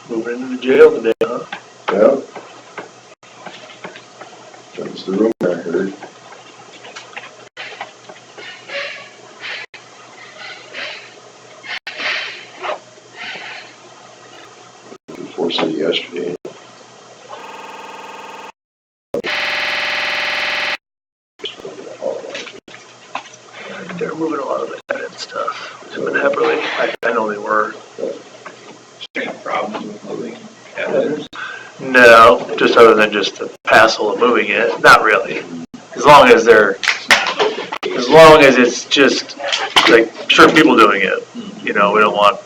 Moving into jail today, huh? Yeah. That's the rumor I heard. Unfortunately, yesterday. They're moving a lot of that and stuff. It's been heavily. I know they were. Problems with moving evidence? No, just other than just the hassle of moving it. Not really. As long as it's just like certain people doing it. You know, we don't want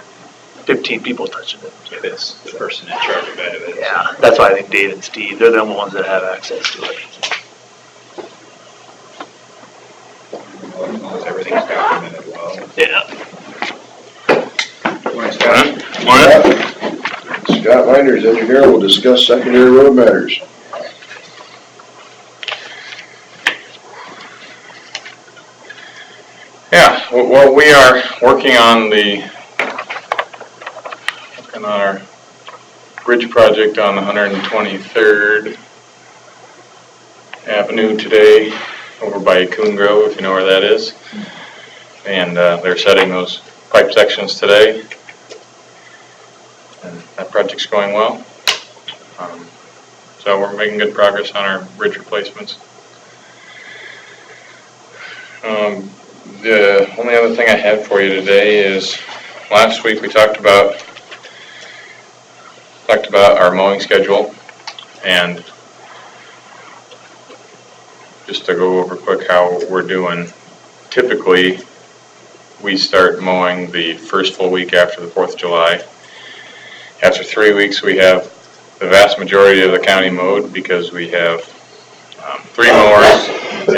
15 people touching it. It is the person in charge of evidence. Yeah, that's why I think Dave and Steve, they're the ones that have access to it. As long as everything's documented well. Yeah. Morning, Scott. Scott Minders, engineer, will discuss secondary road matters. Yeah, well, we are working on our bridge project on 123rd Avenue today, over by Coon Grove, if you know where that is. And they're setting those pipe sections today. And that project's going well. So we're making good progress on our bridge replacements. The only other thing I had for you today is last week we talked about our mowing schedule, and just to go over quick how we're doing. Typically we start mowing the first full week after the 4th of July. After 3 weeks we have the vast majority of the county mowed because we have 3 mowers and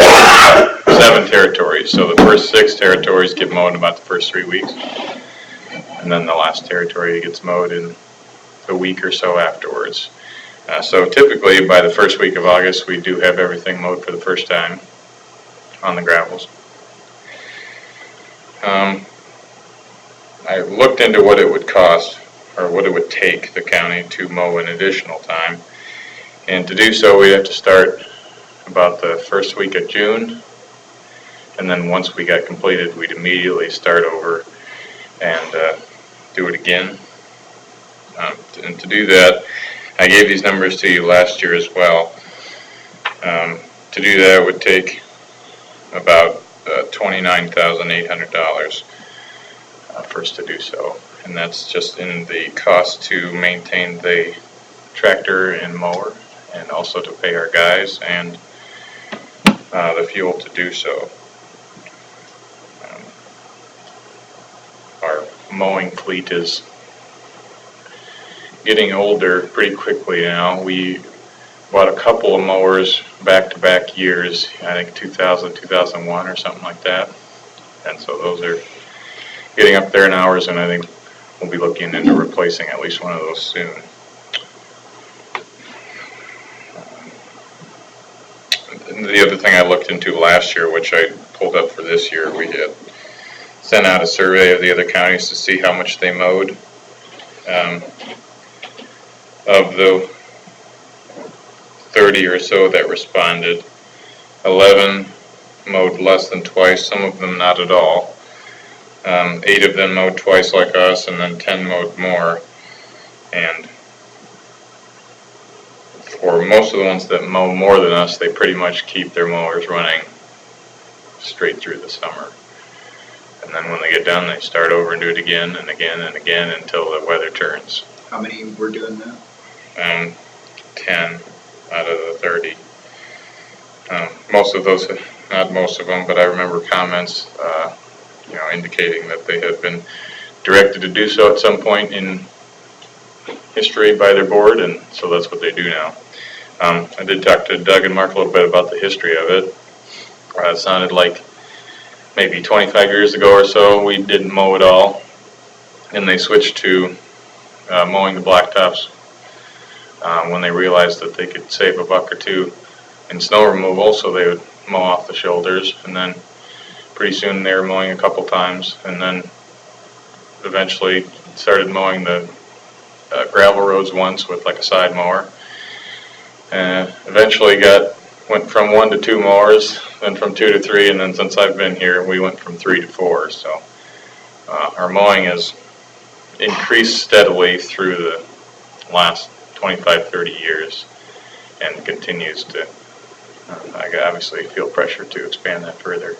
7 territories. So the first 6 territories get mowed in about the first 3 weeks, and then the last territory gets mowed in a week or so afterwards. So typically by the first week of August we do have everything mowed for the first time on the gravels. I looked into what it would cost, or what it would take the county to mow an additional time, and to do so we'd have to start about the first week of June, and then once we got completed we'd immediately start over and do it again. And to do that, I gave these numbers to you last year as well. To do that would take about $29,800 for us to do so, and that's just in the cost to maintain the tractor and mower, and also to pay our guys and the fuel to do so. Our mowing fleet is getting older pretty quickly now. We bought a couple of mowers back-to-back years, I think 2000, 2001 or something like that, and so those are getting up there in hours, and I think we'll be looking into replacing at least one of those soon. The other thing I looked into last year, which I pulled up for this year, we had sent out a survey of the other counties to see how much they mowed. Of the 30 or so that responded, 11 mowed less than twice, some of them not at all. 8 of them mowed twice like us, and then 10 mowed more. And for most of the ones that mow more than us, they pretty much keep their mowers running straight through the summer. And then when they get done, they start over and do it again and again and again until the weather turns. How many were doing that? 10 out of the 30. Most of those, not most of them, but I remember comments, indicating that they had been directed to do so at some point in history by their board, and so that's what they do now. I did talk to Doug and Mark a little bit about the history of it. It sounded like maybe 25 years ago or so we didn't mow at all, and they switched to mowing the blacktops when they realized that they could save $1 or $2 in snow removal, so they would mow off the shoulders, and then pretty soon they were mowing a couple times, and then eventually started mowing the gravel roads once with like a side mower. Eventually went from 1 to 2 mowers, then from 2 to 3, and then since I've been here, we went from 3 to 4. So our mowing has increased steadily through the last 25, 30 years and continues to. I obviously feel pressure to expand that further.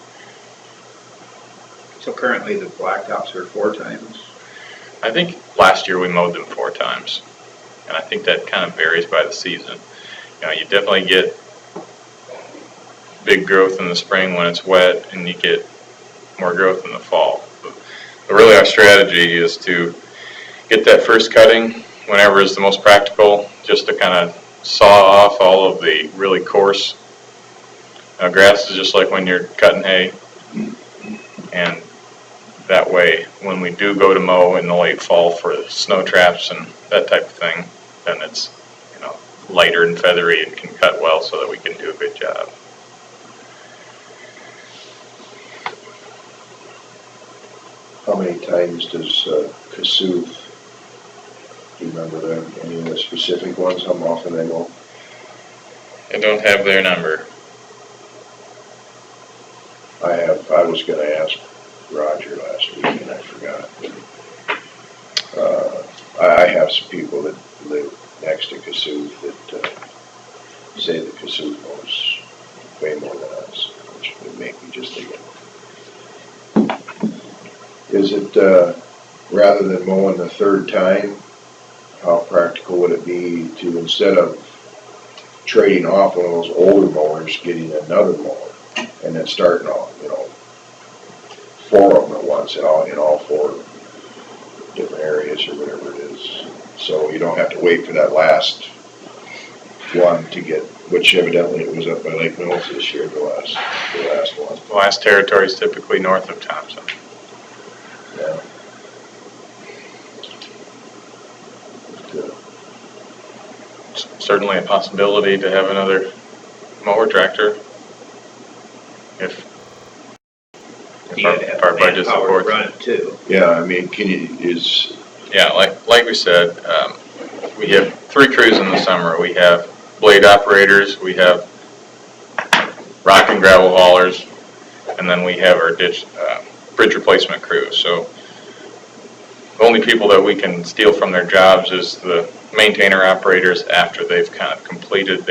So currently the blacktops are 4 times? I think last year we mowed them 4 times, and I think that kind of varies by the season. You definitely get big growth in the spring when it's wet, and you get more growth in the fall. But really our strategy is to get that first cutting whenever is the most practical, just to kind of saw off all of the really coarse grass is just like when you're cutting hay. And that way, when we do go to mow in the late fall for snow traps and that type of thing, then it's, lighter and feathery and can cut well so that we can do a good job. How many times does Kasuth, do you remember them, any of the specific ones, how often they go? I don't have their number. I was gonna ask Roger last week and I forgot. I have some people that live next to Kasuth that say that Kasuth mows way more than us, which would make me just think, is it, rather than mowing the 3rd time, how practical would it be to, instead of trading off one of those older mowers, getting another mower and then starting off, 4 of them at once in all 4 different areas or whatever it is. So you don't have to wait for that last one to get, which evidently it was up by Lake Mills this year, the last one. The last territory is typically north of Thompson. Yeah. It's certainly a possibility to have another mower tractor if our budget supports Run it. it too. Yeah, I mean, Yeah, like we said, we have 3 crews in the summer. We have blade operators, we have rock and gravel haulers, and then we have our bridge replacement crew. So the only people that we can steal from their jobs is the maintainer operators after they've kind of completed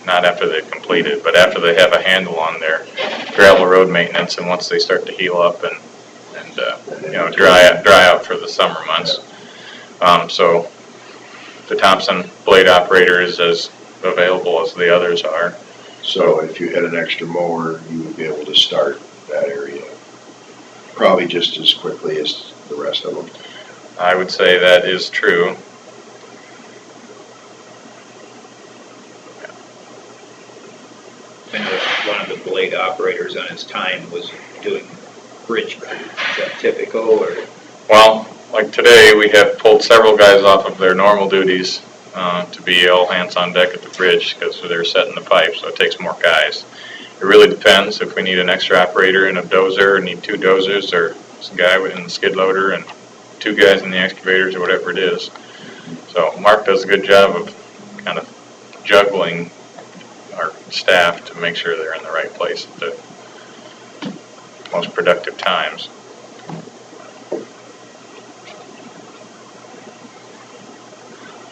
not after they've completed, but after they have a handle on their gravel road maintenance, and once they start to heal up and dry out for the summer months. So the Thompson blade operator is as available as the others are. so if you had an extra mower, you would be able to start that area probably just as quickly as the rest of them. I would say that is true. I know one of the blade operators on his time was doing bridge crew. Is that typical or? Well, like today, we have pulled several guys off of their normal duties to be all hands on deck at the bridge because they're setting the pipe, so it takes more guys. It really depends if we need an extra operator in a dozer, or need 2 dozers, or a guy in the skid loader and 2 guys in the excavators, or whatever it is. So Mark does a good job of kind of juggling our staff to make sure they're in the right place at the most productive times.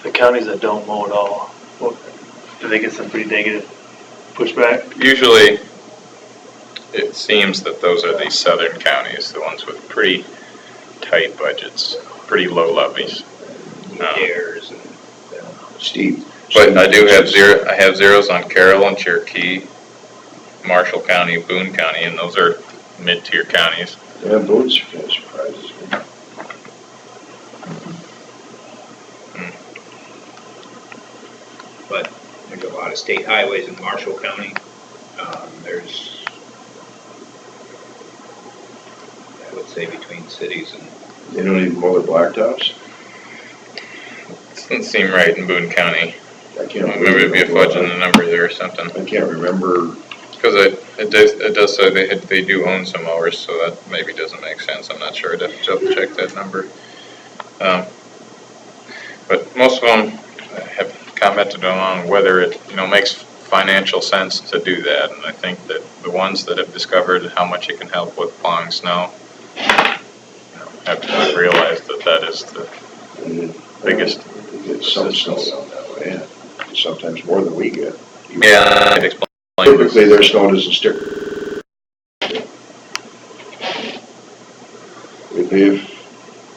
The counties that don't mow at all, do they get some pretty negative pushback? Usually, it seems that those are the southern counties, the ones with pretty tight budgets, pretty low levies. Dares and Steve? But I do have zeros on Carroll and Cherokee, Marshall County, Boone County, and those are mid-tier counties. Yeah, Boone's kind of surprises me. but there's a lot of state highways in Marshall County. There's, I would say, between cities and They don't even mow their blacktops? Doesn't seem right in Boone County. I can't remember. Maybe it'd be a fudge in the number there or something. I can't remember. Because it does say they do own some mowers, so that maybe doesn't make sense. I'm not sure. I'd have to check that number. But most of them have commented on whether it, makes financial sense to do that. And I think that the ones that have discovered how much it can help with plowing snow, have realized that that is the biggest. We get some snow down that way, yeah. Sometimes more than we get. Yeah, I'd explain. Typically, their snow doesn't stick.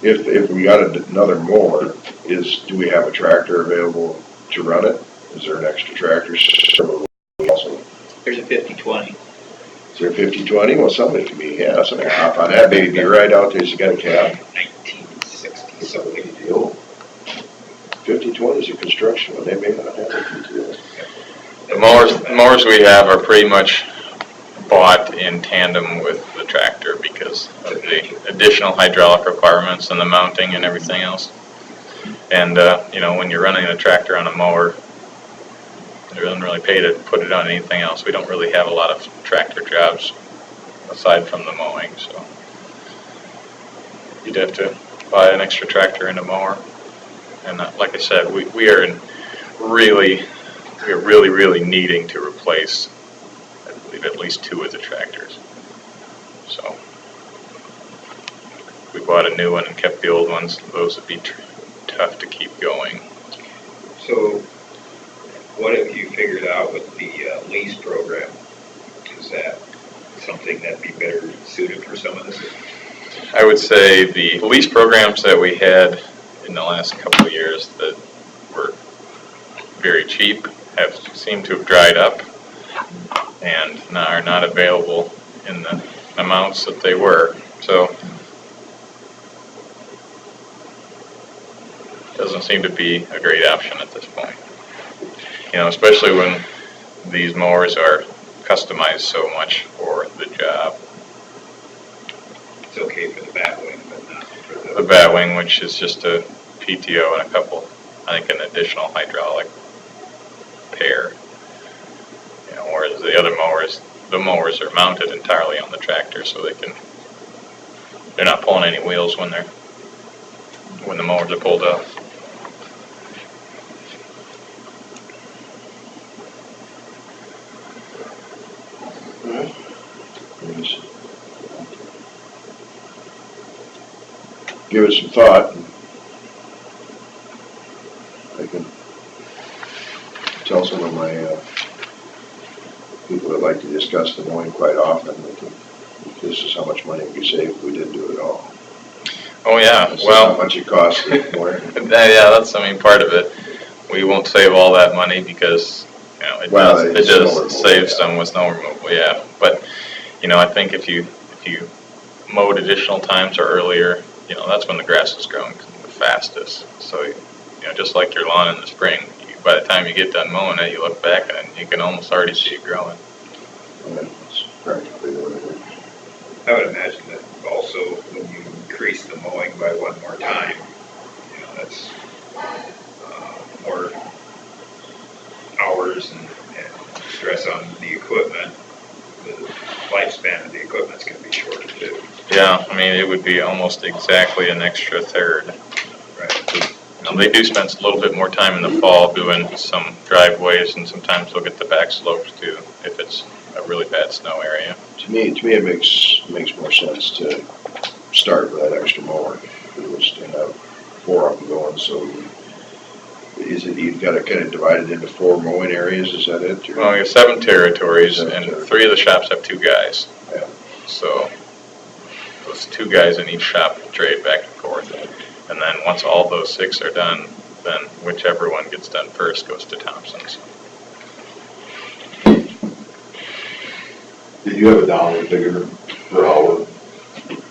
If we got another mower, do we have a tractor available to run it? Is there an extra tractor? Also, There's a 50-20. is there a 50-20? Well, somebody can be, somebody hop on that baby, be right out there, you got a cab. 1960 something. Deal. 50-20 is a construction one, they may not have it. The mowers we have are pretty much bought in tandem with the tractor because of the additional hydraulic requirements and the mounting and everything else. And, when you're running a tractor on a mower, it doesn't really pay to put it on anything else. We don't really have a lot of tractor jobs aside from the mowing, so you'd have to buy an extra tractor and a mower. And like I said, we are really needing to replace, I believe, at least 2 of the tractors. So if we bought a new one and kept the old ones, those would be tough to keep going. So what have you figured out with the lease program? Is that something that'd be better suited for some of this? I would say the lease programs that we had in the last couple of years that were very cheap seem to have dried up and now are not available in the amounts that they were. So it doesn't seem to be a great option at this point. Especially when these mowers are customized so much for the job. It's okay for the batwing, but not for The batwing, which is just a PTO and a couple, I think, an additional hydraulic pair. Whereas the other mowers, the mowers are mounted entirely on the tractor, so they're not pulling any wheels when the mowers are pulled up. Give it some thought. I can tell some of my people that like to discuss the mowing quite often that this is how much money we save if we didn't do it all. Oh yeah, That's well, how much it costs more. yeah, that's part of it. We won't save all that money because it does save some with snow removal. Yeah, but I think if you mowed additional times or earlier, that's when the grass is growing the fastest. So just like your lawn in the spring, by the time you get done mowing it, you look back and you can almost already see it growing. That's practically what it is. I would imagine that also when you increase the mowing by one more time, that's more hours and stress on the equipment. The lifespan of the equipment's going to be shorter too. Yeah, it would be almost exactly an extra third. Right. They do spend a little bit more time in the fall doing some driveways, and sometimes they'll get the back slopes too if it's a really bad snow area. To me, it makes more sense to start with that extra mower. If it was to have 4 of them going, so you've got to kind of divide it into 4 mowing areas, is that it? Well, you have 7 territories, and 3 of the shops have 2 guys. Yeah. So those 2 guys in each shop trade back and forth. And then once all those 6 are done, then whichever one gets done first goes to Thompson's. Do you have a dollar figure per hour?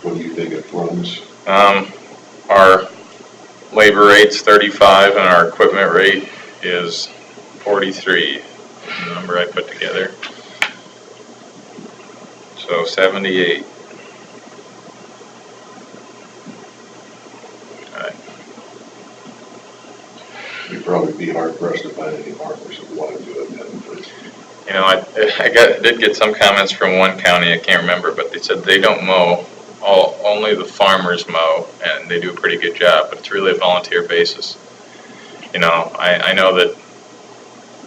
What do you think it runs? Our labor rate's 35 and our equipment rate is 43, the number I put together. So 78. You'd probably be hard pressed to find any markers that want to do it then. I did get some comments from one county, I can't remember, but they said they don't mow, all only the farmers mow, and they do a pretty good job, but it's really a volunteer basis. You know, I know that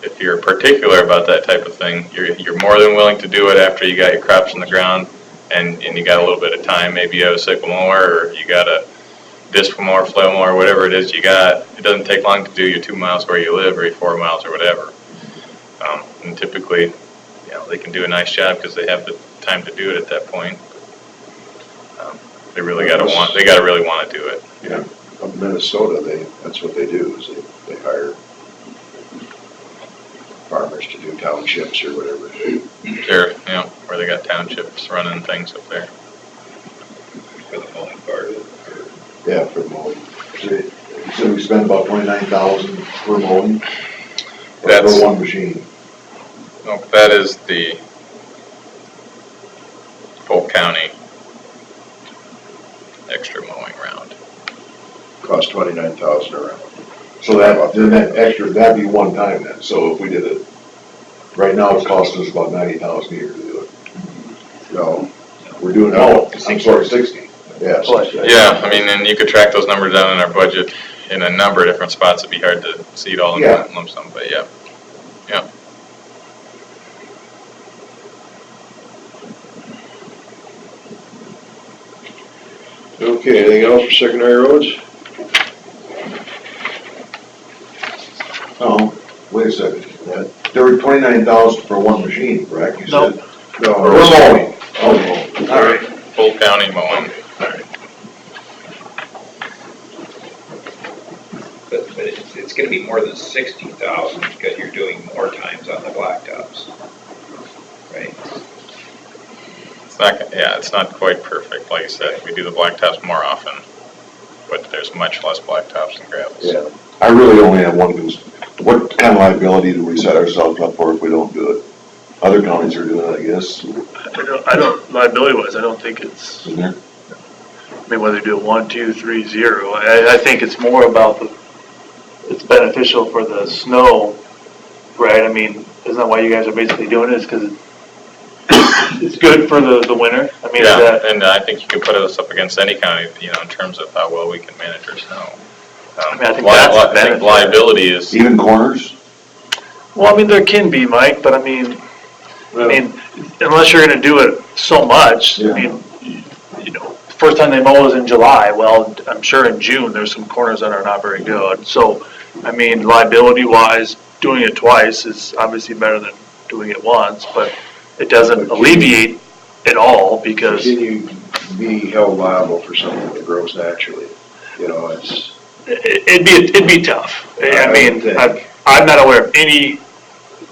if you're particular about that type of thing, you're more than willing to do it after you got your crops in the ground and you got a little bit of time. Maybe you have a sickle mower, or you got a disc mower, flail mower, whatever it is you got. It doesn't take long to do your 2 miles where you live, or your 4 miles, or whatever. And typically, you know, they can do a nice job because they have the time to do it at that point. They really gotta really want to do it. Yeah, up in Minnesota, that's what they do, is they hire farmers to do townships or whatever. Sure, you know, where they got townships running things up there. For the mowing part of it. Yeah, for mowing. So we spend about 29,000 per mowing? Or That's- for one machine? No, that is the Polk County extra mowing round. Cost 29,000 around. So then that extra, that'd be one time then, so if we did it, right now it's costing us about 90,000 a year to do it. No, we're doing, No, I'm sorry, 60. yes. Yeah, I mean, and you could track those numbers down in our budget in a number of different spots. It'd be hard to see it all in Yeah. one lump sum, but yeah. Yeah. Okay, anything else for secondary roads? Oh, wait a second. There were 29,000 for one machine, correct? You Nope. said? No, Or mowing? Oh, mowing. All right. Polk County mowing. But it's gonna be more than 60,000 because you're doing more times on the blacktops, right? It's not quite perfect. Like I said, we do the blacktops more often, but there's much less blacktops than gravels. Yeah. I really only have one concern. What kind of liability do we set ourselves up for if we don't do it? Other counties are doing it, I guess, I don't, liability wise, I don't think it's, isn't there? I mean, whether you do it 1, 2, 3, 0, I think it's more about it's beneficial for the snow, right? I mean, isn't that why you guys are basically doing it, is because it's good for the winter? I mean, is Yeah, that, and I think you can put us up against any county, you know, in terms of how well we can manage our snow. I mean, I think that's the I think benefit. liability is, Even corners? well, I mean, there can be, Mike, but I mean, unless you're gonna do it so much, I mean, you know, first time they mow is in July, well, I'm sure in June, there's some corners that are not very good. So, I mean, liability wise, doing it twice is obviously better than doing it once, but it doesn't alleviate it all because, Can you be held liable for something that grows naturally? You know, it's, it'd be tough. I mean, I'm not aware of any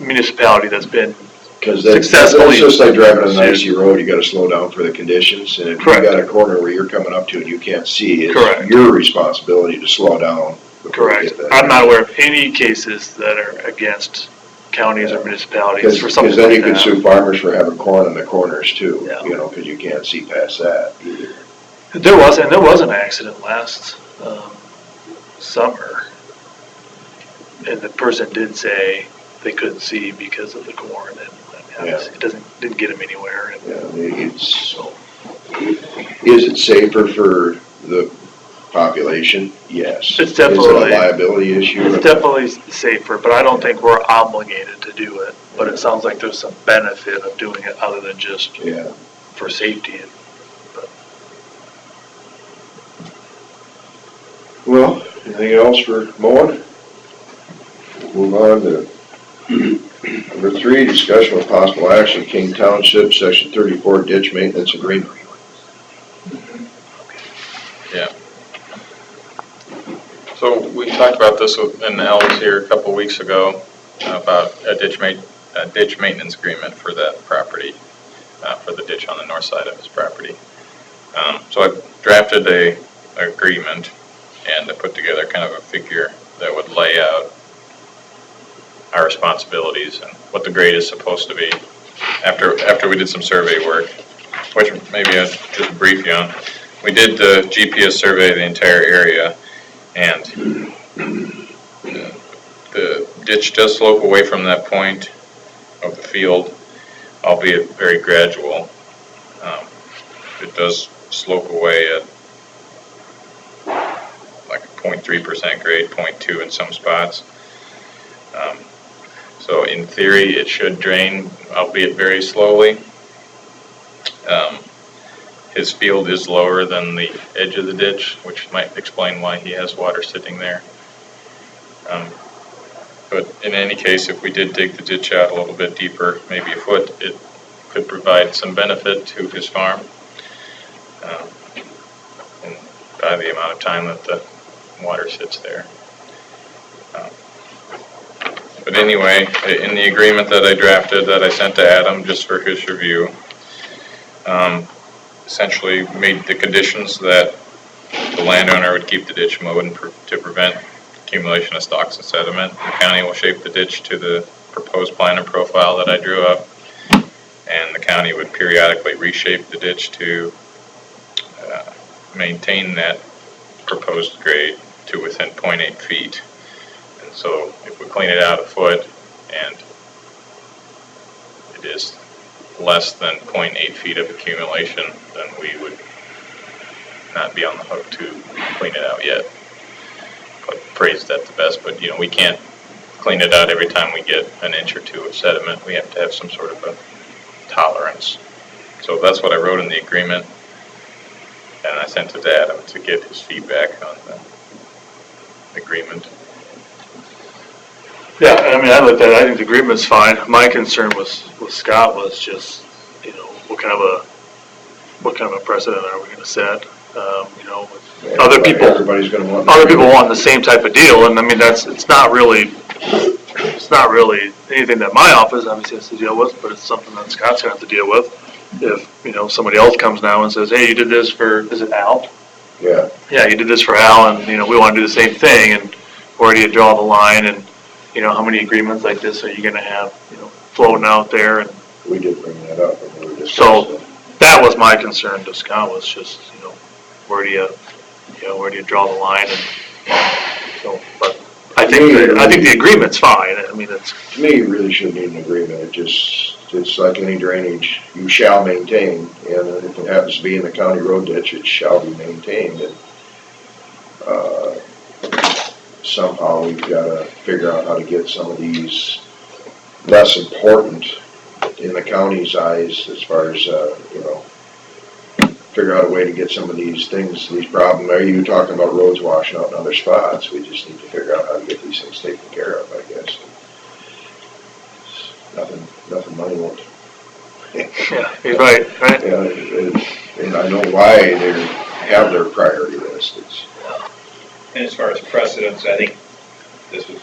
municipality that's been, because that's Successfully. just like driving on an icy road, you gotta slow down for the conditions. And if you Correct. got a corner where you're coming up to and you can't see, Correct. it's your responsibility to slow down. before you correct. get that. I'm not aware of any cases that are against counties or municipalities for something Because then you like can that. sue farmers for having corn in the corners too, Yeah. you know, because you can't see past that either. There was an accident last summer, and the person did say they couldn't see because of the corn, and I mean, obviously it didn't get them anywhere. And Yeah, I mean, it's, so, is it safer for the population? Yes. It's Is it definitely- a liability issue? it's definitely safer, but I don't think we're obligated to do it. But it sounds like there's some benefit of doing it other than just Yeah. for safety. Well, anything else for mowing? Move on to number 3, discussion with possible action, King Township, section 34, ditch maintenance agreement. so we talked about this in Ellis here a couple weeks ago about a ditch maintenance agreement for that property, for the ditch on the north side of his property. So I drafted a agreement and I put together kind of a figure that would lay out our responsibilities and what the grade is supposed to be after we did some survey work, which maybe I'll just brief you on. We did the GPS survey of the entire area, and the ditch does slope away from that point of the field, albeit very gradual. It does slope away at like a 0.3% grade, 0.2 in some spots. So in theory, it should drain, albeit very slowly. His field is lower than the edge of the ditch, which might explain why he has water sitting there. But in any case, if we did dig the ditch out a little bit deeper, maybe a foot, it could provide some benefit to his farm. And by the amount of time that the water sits there. But anyway, in the agreement that I drafted, that I sent to Adam just for his review, essentially made the conditions that the landowner would keep the ditch mowed to prevent accumulation of stalks and sediment. The county will shape the ditch to the proposed plan and profile that I drew up, and the county would periodically reshape the ditch to maintain that proposed grade to within 0.8 feet. And so if we clean it out a foot and it is less than 0.8 feet of accumulation, then we would not be on the hook to clean it out yet. But phrased at the best, but you know, we can't clean it out every time we get an inch or two of sediment. We have to have some sort of a tolerance. So that's what I wrote in the agreement, and I sent it to Adam to get his feedback on the agreement. Yeah, I mean, I looked at it, I think the agreement's fine. My concern with Scott was just, you know, what kind of a precedent are we gonna set? You know, with other people Everybody's gonna want. want the same type of deal, and I mean, it's not really anything that my office obviously has to deal with, but it's something that Scott's gonna have to deal with. If, you know, somebody else comes now and says, hey, you did this for, is it Al? Yeah, Yeah, you did this for Al, and, you know, we wanna do the same thing, and where do you draw the line, and, you know, how many agreements like this are you gonna have, you know, floating out there, and we did bring that up when we were discussing so it. that was my concern to Scott, was just, you know, where do you draw the line, and so, but I think the agreement's fine. I mean, it's, To me, you really shouldn't need an agreement. It's like any drainage, you shall maintain, and if it happens to be in the county road ditch, it shall be maintained. And somehow we've gotta figure out how to get some of these less important in the county's eyes as far as, you know, figure out a way to get some of these things, these problems. Are you talking about roads washing out in other spots? We just need to figure out how to get these things taken care of, I guess. Nothing money won't. yeah, you're right. And I know why they have their priority list. And as far as precedents, I think this was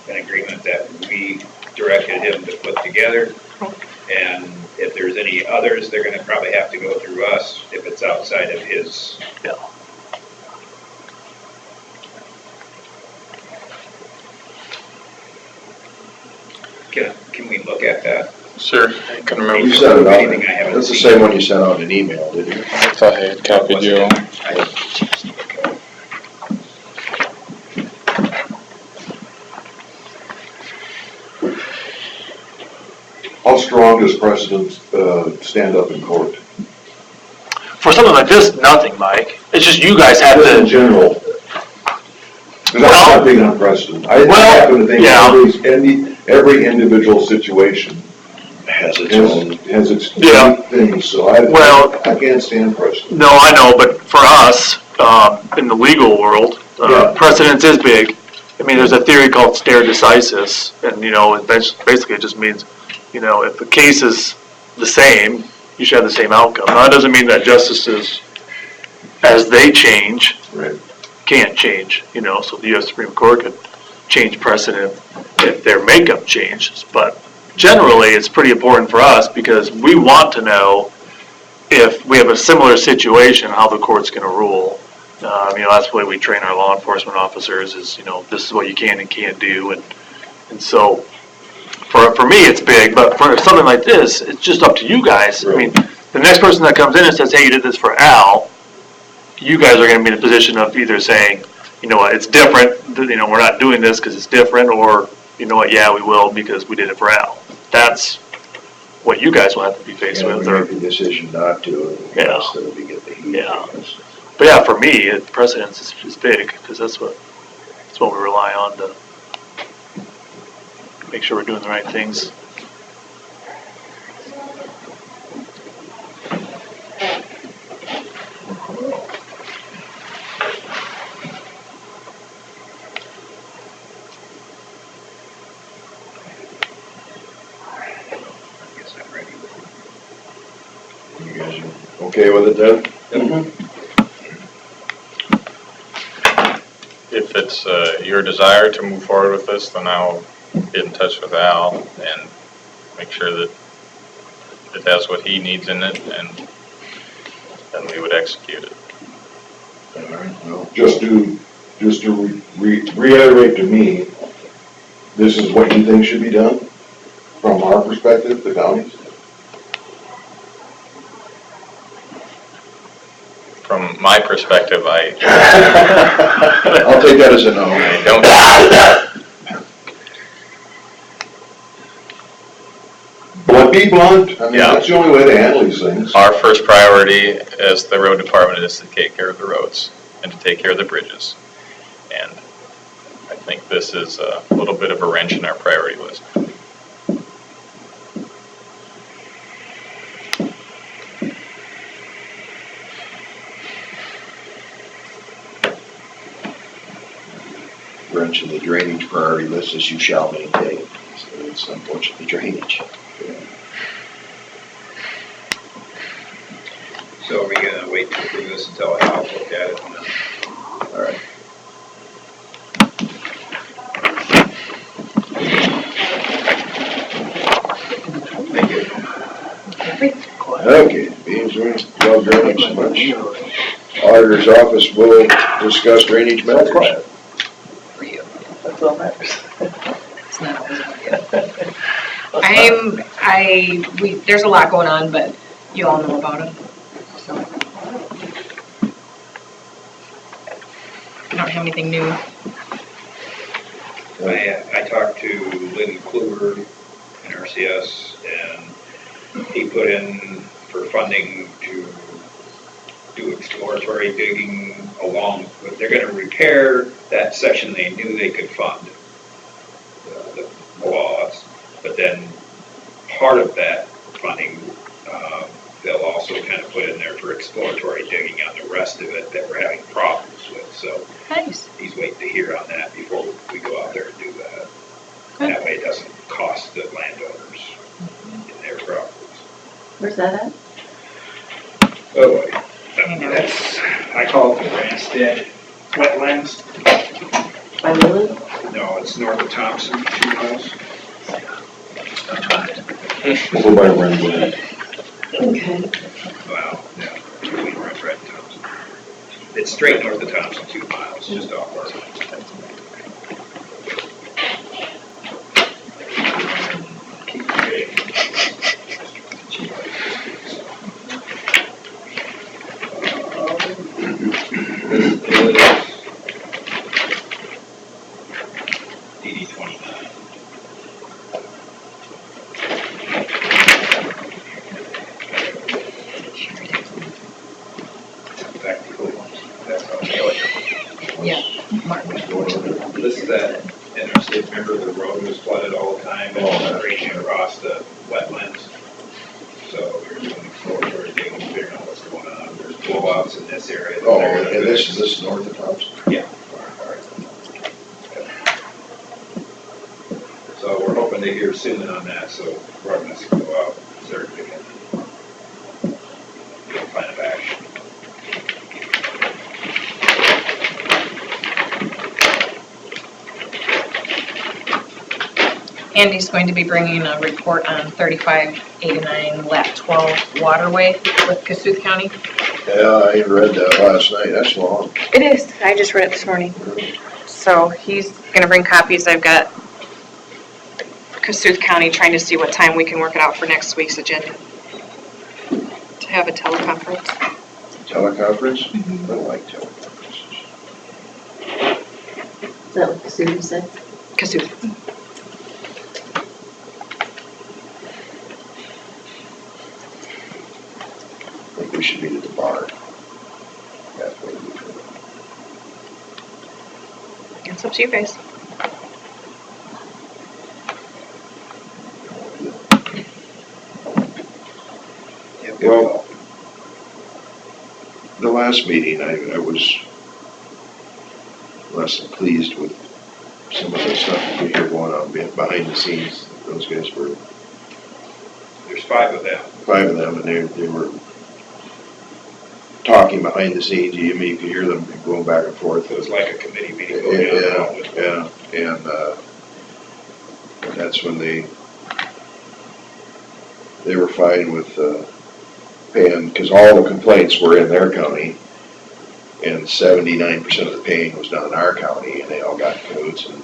an agreement that we directed him to put together. And if there's any others, they're gonna probably have to go through us if it's outside of his. Yeah. Can we look at that? Sure, I can You remember. sent it Anything I out, haven't that's the seen. same one you sent out in an email, didn't you? I thought I had copied you. How strong does precedent stand up in court? For something like this, nothing, Mike. It's just you guys have Just in to, general. Because I'm not big on precedent. I Well, happen to think yeah. every individual situation Has its own. has its Yeah. unique things, so Well- I can't stand precedent. no, I know, but for us, in the legal world, Yeah. precedence is big. I mean, there's a theory called stare decisis, and, you know, basically it just means, you know, if the case is the same, you should have the same outcome. Now, that doesn't mean that justices, as they change, Right. can't change, you know, so the U.S. Supreme Court could change precedent if their makeup changes, but generally, it's pretty important for us because we want to know if we have a similar situation, how the court's gonna rule. You know, that's the way we train our law enforcement officers is, you know, this is what you can and can't do, and so, for me, it's big, but for something like this, it's just up to you guys. I mean, the next person that comes in and says, hey, you did this for Al, you guys are gonna be in a position of either saying, you know what, it's different, you know, we're not doing this because it's different, or, you know what, yeah, we will because we did it for Al. That's what you guys will have to be faced And with, we or, make the decision not to, Yeah. instead of we get the heat. Yeah. but yeah, for me, precedence is big, because that's what we rely on to make sure we're doing the right things. I guess I'm ready. You guys are okay with it then? If it's your desire to move forward with this, then I'll get in touch with Al and make sure that it has what he needs in it, and then we would execute it. All right, well, Just to reiterate to me, this is what you think should be done from our perspective, the county's? From my perspective, I I'll take that as a no. don't. But be blunt, I mean, Yeah. that's the only way to handle these things. Our first priority as the road department is to take care of the roads and to take care of the bridges. And I think this is a little bit of a wrench in our priority list. Wrench in the drainage priority list is you shall maintain. So it's unfortunately drainage. So are we gonna wait to approve this until Al look at it? All right. Thank you. Okay, being well drainage so much. Auditor's office will discuss drainage matters. That's all matters. It's not always about you. There's a lot going on, but you all know about it, so. I don't have anything new. I talked to Lynn Kluger in RCS, and he put in for funding to do exploratory digging along, but they're gonna repair that section they knew they could fund, the laws, but then part of that funding, they'll also kind of put in there for exploratory digging on the rest of it that we're having problems with, so Nice. he's waiting to hear on that before we go out there and do that. That way it doesn't cost the landowners in their properties. Where's that at? Oh, I know. I call it the Ranstead wetlands. By Lily? No, it's north of Thompson, 2 miles. Over by Renwood. Okay. Wow, yeah, between Renfrew and Thompson. It's straight north of Thompson, 2 miles, just off our. DD 29. That's how Yeah, Martin. This is that interstate, remember the road was flooded all the time and raging across the wetlands? So we were doing exploratory digging, figuring out what's going on. There's blowouts in this area. that Oh, they're gonna and this fix. is this north of Thompson? Yeah. All right. So we're hoping to hear soon on that, so we're going to go out, start digging. Get a plan of action. Andy's going to be bringing a report on 3589 Lat 12 waterway with Cassuth County. Yeah, I read that last night. That's long. It is. I just read it this morning. So he's gonna bring copies. I've got Cassuth County trying to see what time we can work it out for next week's agenda. To have a teleconference. Teleconference? I don't like teleconferences. Is that what Susan said? Cassuth. It's up to you guys. Yeah, good Well, call. the last meeting, I was less than pleased with some of the stuff that we hear going on behind the scenes. Those guys were, There's 5 of them. 5 of them, and they were talking behind the scenes. You mean, you could hear them going back and forth. It was like a committee meeting going on. Yeah, and that's when they were fine with paying, because all the complaints were in their county, and 79% of the paying was done in our county, and they all got cahoots, and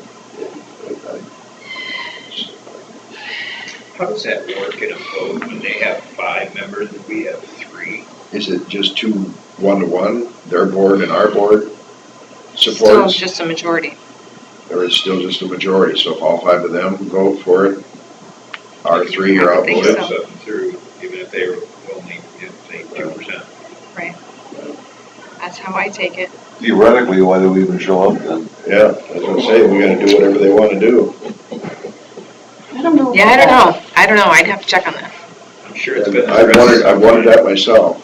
How does that work in a vote when they have 5 members and we have 3? is it just 2 1-to-1, their board and our board Still supports? just a majority. Or is it still just a majority, so if all 5 of them vote for it, our 3 are I would think outvoted? so. Something through, even if they were only, say, 2%. Right. That's how I take it. Theoretically, why do we even show up then? Yeah, I was gonna say, we gotta do whatever they wanna do. I don't know. Yeah, I don't know. I don't know. I'd have to check on that. I'm sure it's been I've wondered that myself.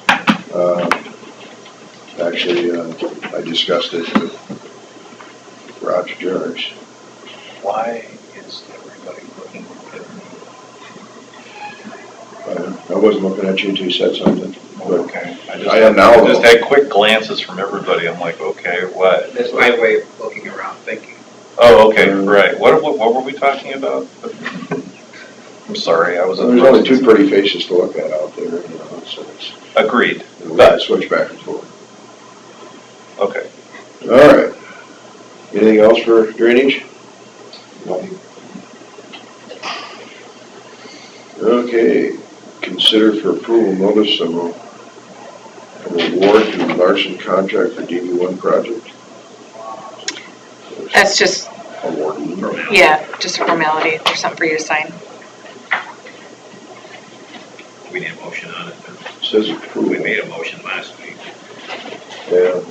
Actually, I discussed it with Roger George. Why is everybody looking at me? I wasn't looking at you until you said something. Okay. I am now, Just had quick glances from everybody. I'm like, okay, what? That's my way of looking around thinking. Oh, okay, right. What were we talking about? I'm sorry, I was. There's only 2 pretty faces to look at out there, you know, so it's, Agreed. we gotta switch back and forth. Okay. All right. Anything else for drainage? Okay, consider for approval notice of an award to Larson contract for DB1 project. That's just, Awarding. yeah, just a formality. There's something for you to sign. We need a motion on it. Says approval. We made a motion last week. Yeah.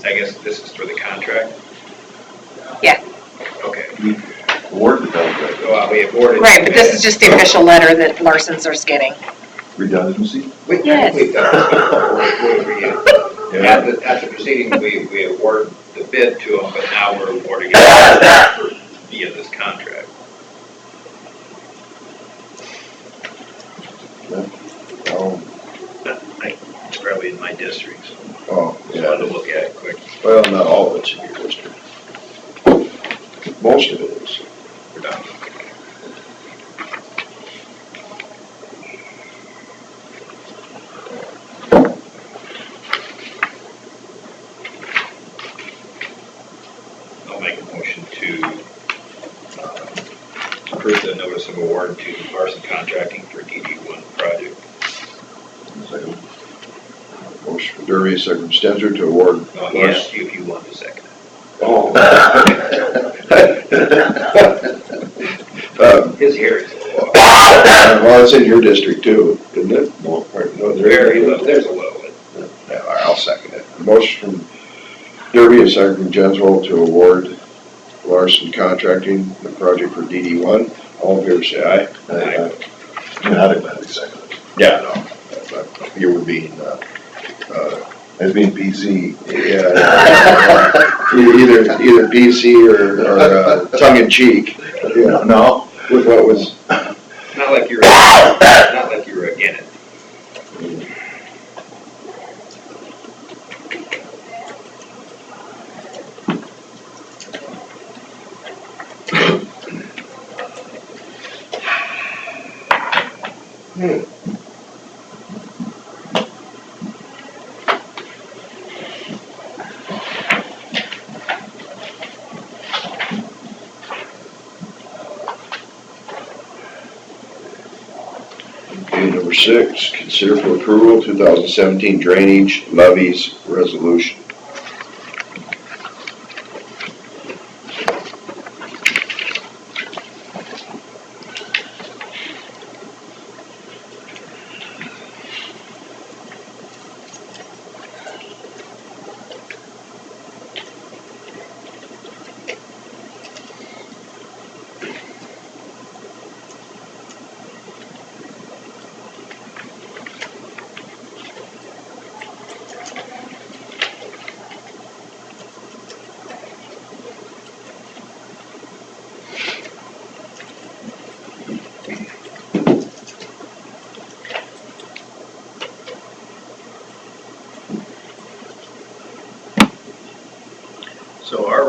I guess this is for the contract? Yeah. Okay. Award the contract. Well, we awarded. Right, but this is just the official letter that Larson's are getting. Redundancy? Yes. We've done it. At the proceeding, we award the bid to them, but now we're awarding it via this contract. It's probably in my district, so Oh, just wanted to yeah. look at it quick. Well, not all of it's in your district. Most of it is. We're done. I'll make a motion to approve the notice of award to Larson Contracting for DD1 project. Second. Motion from Derby, second from Stetser to award. He asked you if you wanted a second. Oh. His hearing's a little. Well, it's in your district too, isn't it? No, Very little, there's a little bit. Yeah, all right, I'll second it. Motion from Derby, a second from Jenswell to award Larson Contracting the project for DD1. All in favor, say aye. Yeah, I'd gladly second it. Yeah, no, you were being, As being PC. yeah, either PC or tongue in cheek. Yeah, no. With what was, Not like you were against it. okay, number 6, consider for approval 2017 drainage levies resolution.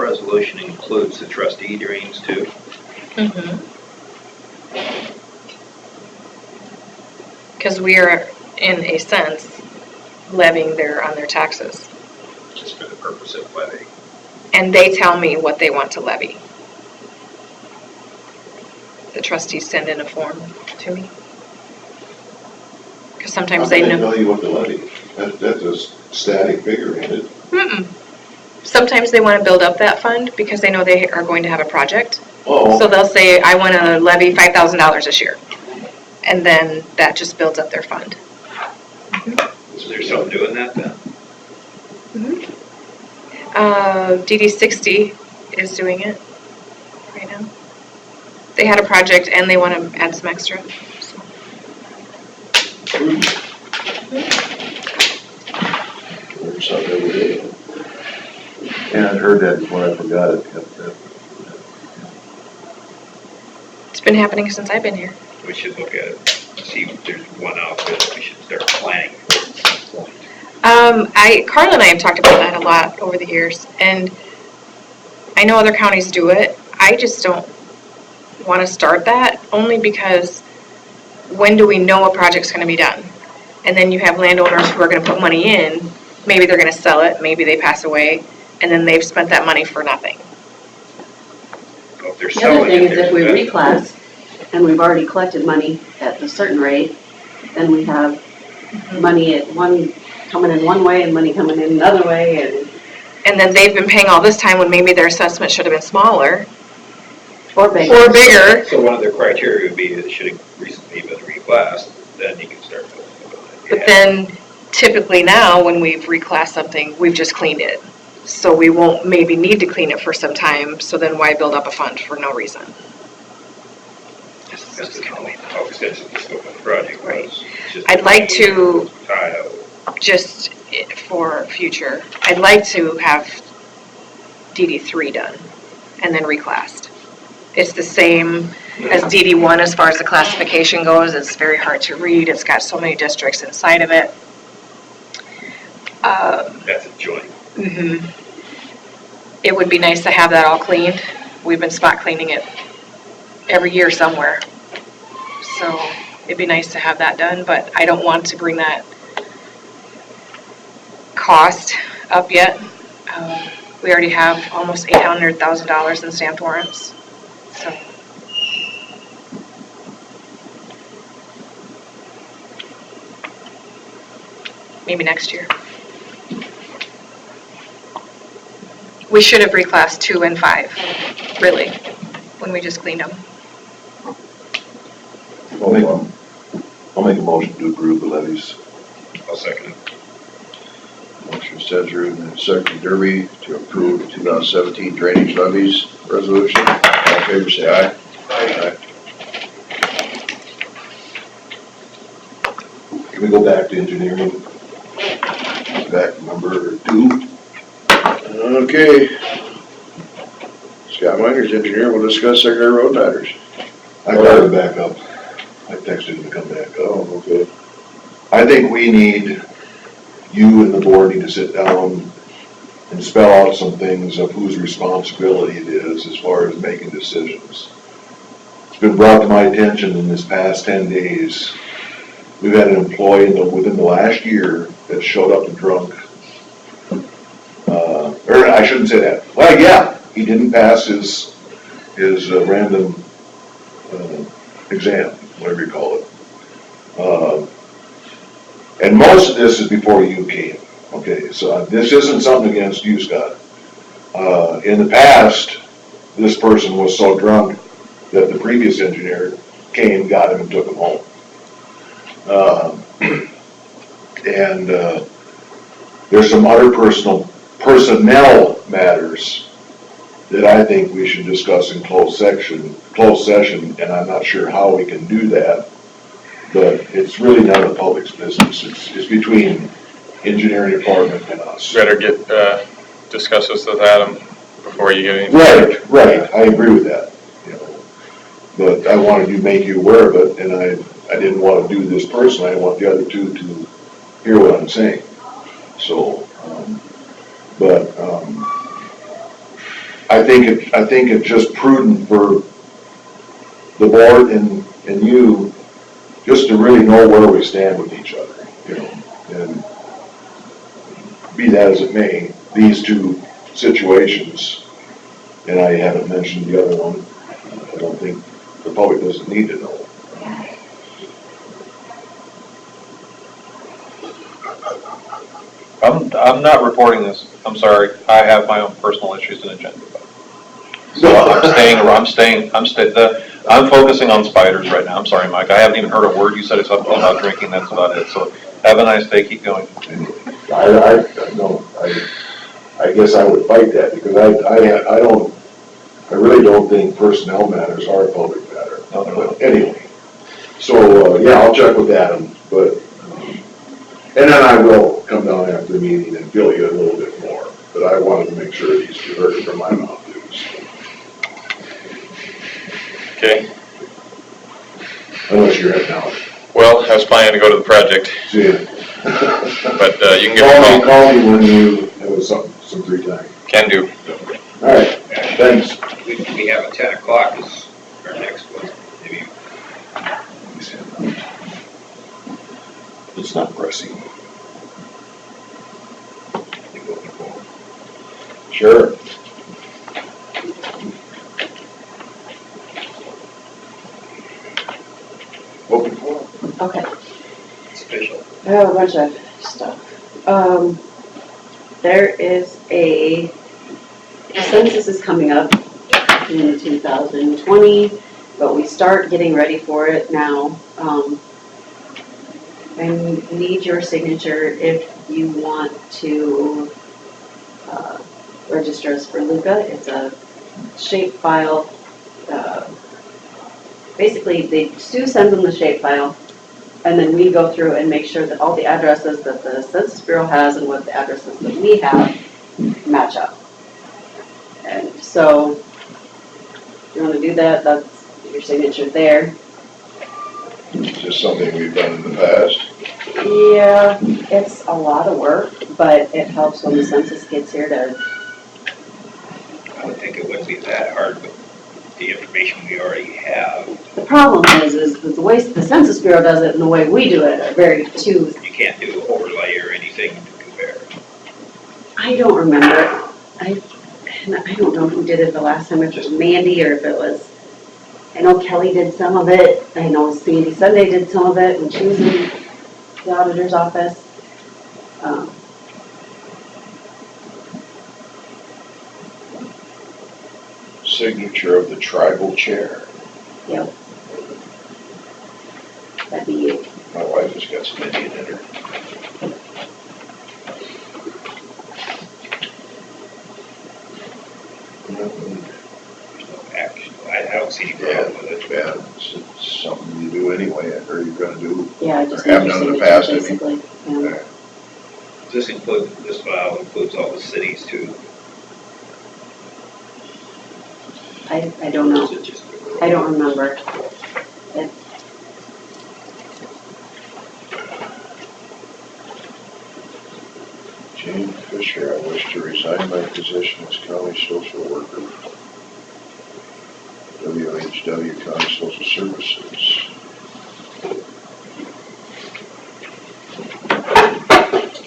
resolution includes the trustee drains too? Because we are, in a sense, levying on their taxes. Just for the purpose of levy. And they tell me what they want to levy. The trustees send in a form to me. Because sometimes they How can know. tell you what to levy? That's a static figure, ain't it? Sometimes they want to build up that fund because they know they are going to have a project. Oh. So they'll say, I want to levy $5,000 this year. And then that just builds up their fund. Is there someone doing that then? DD60 is doing it right now. They had a project and they want to add some extra. So. Learn something every day. Yeah, I heard that before, I forgot it. It's been happening since I've been here. We should look at it, see if there's one out there that we should start planning for at some point. Carla and I have talked about that a lot over the years, and I know other counties do it. I just don't want to start that, only because when do we know a project's going to be done? And then you have landowners who are going to put money in, maybe they're going to sell it, maybe they pass away, and then they've spent that money for nothing. Well, if they're The other selling thing it, is if we there's reclass and we've already collected money at a certain rate, then we have money at one, coming in one way and money coming in another way And then they've been paying all this time when maybe their assessment should have been smaller or bigger. or bigger. So one of their criteria would be that it should have recently been reclassed, then you can start building it. But then typically now, when we've reclassed something, we've just cleaned it. So we won't maybe need to clean it for some time, so then why build up a fund for no reason? Depends on how extensive the scope of the project Right. was. It's just I'd like to, tie out. just for future, I'd like to have DD3 done and then reclassed. It's the same as DD1 as far as the classification goes. It's very hard to read. It's got so many districts inside of it. That's a joint. It would be nice to have that all cleaned. We've been spot cleaning it every year somewhere. So it'd be nice to have that done, but I don't want to bring that cost up yet. We already have almost $800,000 in stamped warrants, so. Maybe next year. We should have reclassed 2 and 5, really, when we just cleaned them. I'll make a motion to approve the levies. I'll second it. Motion Stenger and second Derby to approve 2017 drainage levies resolution. All in favor, say aye. Aye. Can we go back to engineering? Back to number 2. Okay. Scott Miners, engineer, will discuss secondary road matters. I got it back up. I texted him to come back up. Oh, okay. I think we need, you and the board need to sit down and spell out some things of whose responsibility it is as far as making decisions. It's been brought to my attention in this past 10 days, we've had an employee within the last year that showed up drunk. Or I shouldn't say that. Well, yeah, he didn't pass his random exam, whatever you call it. And most of this is before you came. Okay, so this isn't something against you, Scott. In the past, this person was so drunk that the previous engineer came, got him, and took him home. There's some other personnel matters that I think we should discuss in closed session, and I'm not sure how we can do that, but it's really none of the public's business. It's between engineering department and us. Better discuss this with Adam before you get any. Right, I agree with that, you know. But I wanted to make you aware of it, and I didn't want to do this personally, I want the other two to hear what I'm saying. So, I think it's just prudent for the board and you just to really know where we stand with each other, you know, and be that as it may, these two situations, and I haven't mentioned the other one, I don't think the public doesn't need to know. I'm not reporting this. I'm sorry. I have my own personal issues and agenda. So I'm focusing on spiders right now. I'm sorry, Mike. I haven't even heard a word you said something about drinking. That's about it. So have a nice day. Keep going. I guess I would fight that because I really don't think personnel matters are a public matter. No. But anyway, so, yeah, I'll check with Adam, but, and then I will come down after the meeting and fill you a little bit more, but I wanted to make sure these two heard it from my mouth too. Okay, Unless you're heading out. well, I was planning to go to the project, See ya. but you can give me a call. Call me when you have some free time. Can do. All right, thanks. We have a 10 o'clock is our next one, maybe. It's not pressing. you go before. Sure. Open forum. Okay. It's official. I have a bunch of stuff. There is the census is coming up in 2020, but we start getting ready for it now. I need your signature if you want to register us for Luca. It's a shape file. Basically, Sue sends them the shape file, and then we go through and make sure that all the addresses that the Census Bureau has and what the addresses that we have match up. And so, if you want to do that, that's your signature there. Is this something we've done in the past? Yeah, it's a lot of work, but it helps when the census gets here to, I would think it wouldn't be that hard with the information we already have. the problem is that the way the Census Bureau does it and the way we do it are very two. You can't do overlay or anything to compare. I don't remember. I don't know who did it the last time, if it was Mandy or if it was, I know Kelly did some of it. I know Sandy Sunday did some of it when she was in the auditor's office. Signature of the tribal chair. Yep. That'd be you. My wife has got some Indian in her. There's no action. I don't see any problem with it. Yeah, it's something you do anyway, I heard you're gonna do. Yeah, I just Or have need your done in the signature, past, have you? basically. Yeah. This file includes all the cities too. I don't know. Is it just- I don't remember. Jane Fisher, I wish to resign my position as county social worker. WHW County Social Services.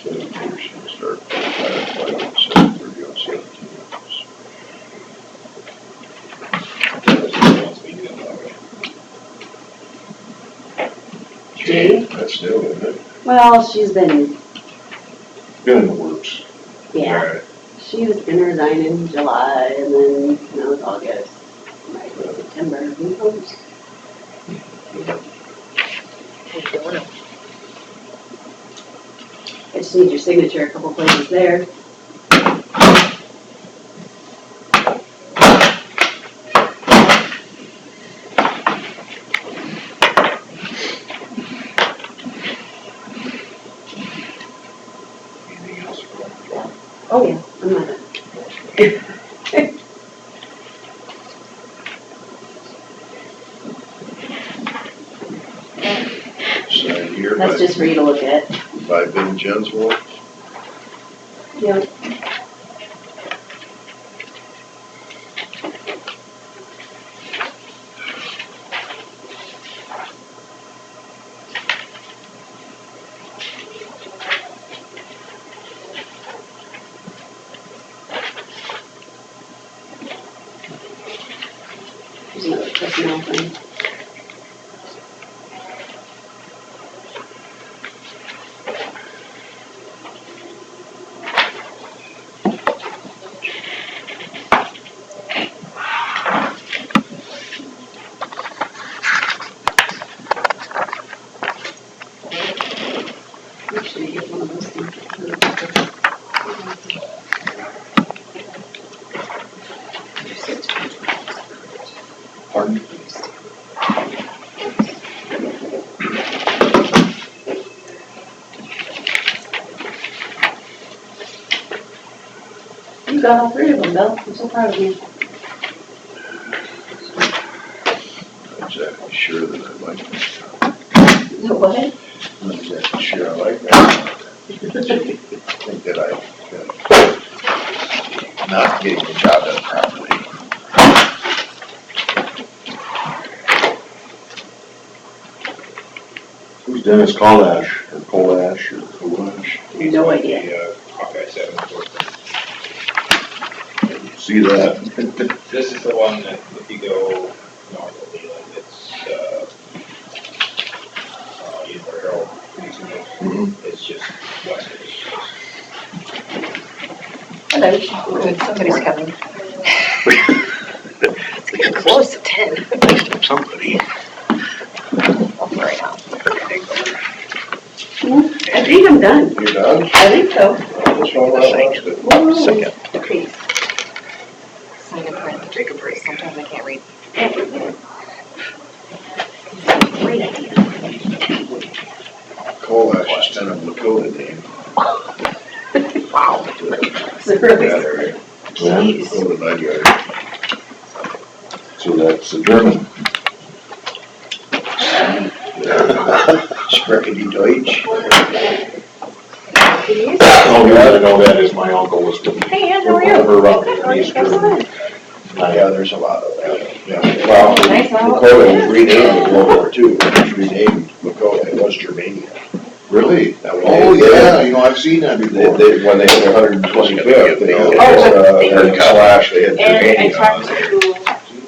Kelly Peterson, start full-time employment 7/30 on 17 hours. Jane? That's new, isn't it? Well, she's been, Been in the works. yeah, Alright. she was gonna resign in July and then now it's August. Might be September, who knows? I just need your signature a couple places there. Anything else? Oh, yeah, I'm not done. Signed here That's just for you to look at. by Ben Jenswell. Yep. personnel thing. Actually, get one of those things. Pardon? You got all three of them, Bill. I'm so proud of you. Not exactly sure that I like that. What? Not exactly sure I like that. I think that I'm not getting the job done properly. Who's Dennis Colash, or Colash, or Colash? No idea. The, Hawkeye 7. See that? This is the one that if you go north of Leland, it's, Harold, it's just west of it. Hello. Good, somebody's coming. It's getting close to 10. Somebody. Right now. I think I'm done. You're done? I think so. What's wrong with that? Whoa. Second. Okay. Sign and print. Take a break. Sometimes I can't read. Great idea. Colash is kind of a Lakota name. Wow. It's really Yeah, scary. Yeah, Lakota Nightjar. so that's a German. Sprechen die Deutsch? Oh, yeah, I know that is, my uncle was from. Hey, Ann, how are you? Wherever around Good, how are you? East Germany. Yeah, there's a lot of that. Yeah. Oh, nice, huh? Lakota was renamed in World War II. It was renamed Lakota. It was Germania. Really? That was- Oh, yeah, you know, I've seen that before. When they had 125th, they had, Colash, they had And I Germania on talked there. to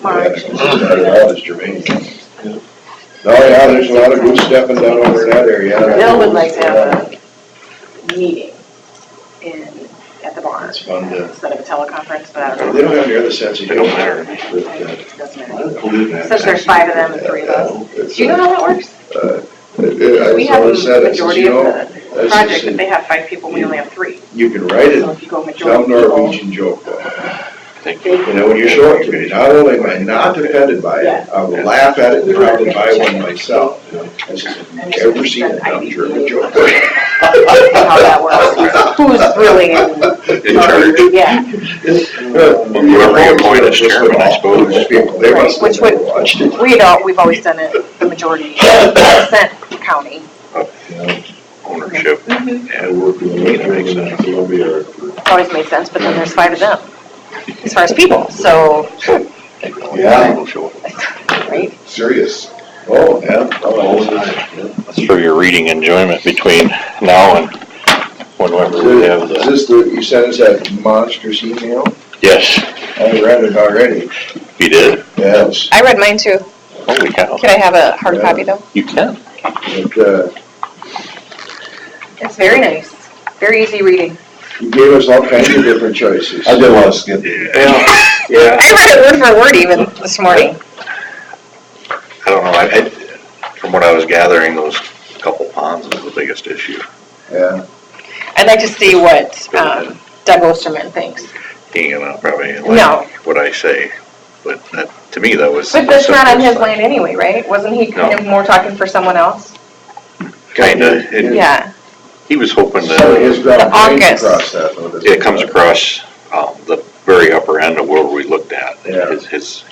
Mark. Yeah, it started out as Germania. Oh, yeah, there's a lot of good stepping down over in that area. Bill would like to have a meeting at the barn It's fun to, instead of a teleconference, but I don't they know. don't have the other sense of humor. It doesn't I matter. believe that. Since there's 5 of them and 3 of us. Do you know how that works? We have a majority of the project, but they have 5 people, we only have 3. You can write it, So if you go some majority people, Norwegian joke though. You know, when you show it to me, not only am I not offended by it, I will laugh at it and probably buy one myself. I said, have you ever seen a dumb German joke? how that works. Who's really in charge? Yeah. Whoever you appoint as chairman, I suppose. They must Which have would, watched it. we've always done it, the majority percent county. Ownership. I worked with a German in Columbia. It's always made sense, but then there's 5 of them, as far as people, so, Yeah, right? Serious. Oh, yeah. all the time. That's for your reading enjoyment between now and whenever we have Is the, this you sent us that monstrous email? yes, I read it already. you did. Yes. I read mine too. Holy cow. Can I have a hard copy though? You can. It's very nice, very easy reading. You gave us all kinds of different choices. I did want to skip it. Yeah, I read it word for word even this morning. I don't know, from what I was gathering, those couple ponds is the biggest issue. Yeah. I'd like to see what Doug Osterman thinks. He ain't gonna probably No. like what I say, but that, to me, that was. But that's not on his simple. land anyway, right? Wasn't he kind No. of more talking for someone else? Kinda, Yeah. he was hoping So his that ground drains August. across that though. doesn't it comes across, the very upper end of where we looked at. Yeah. His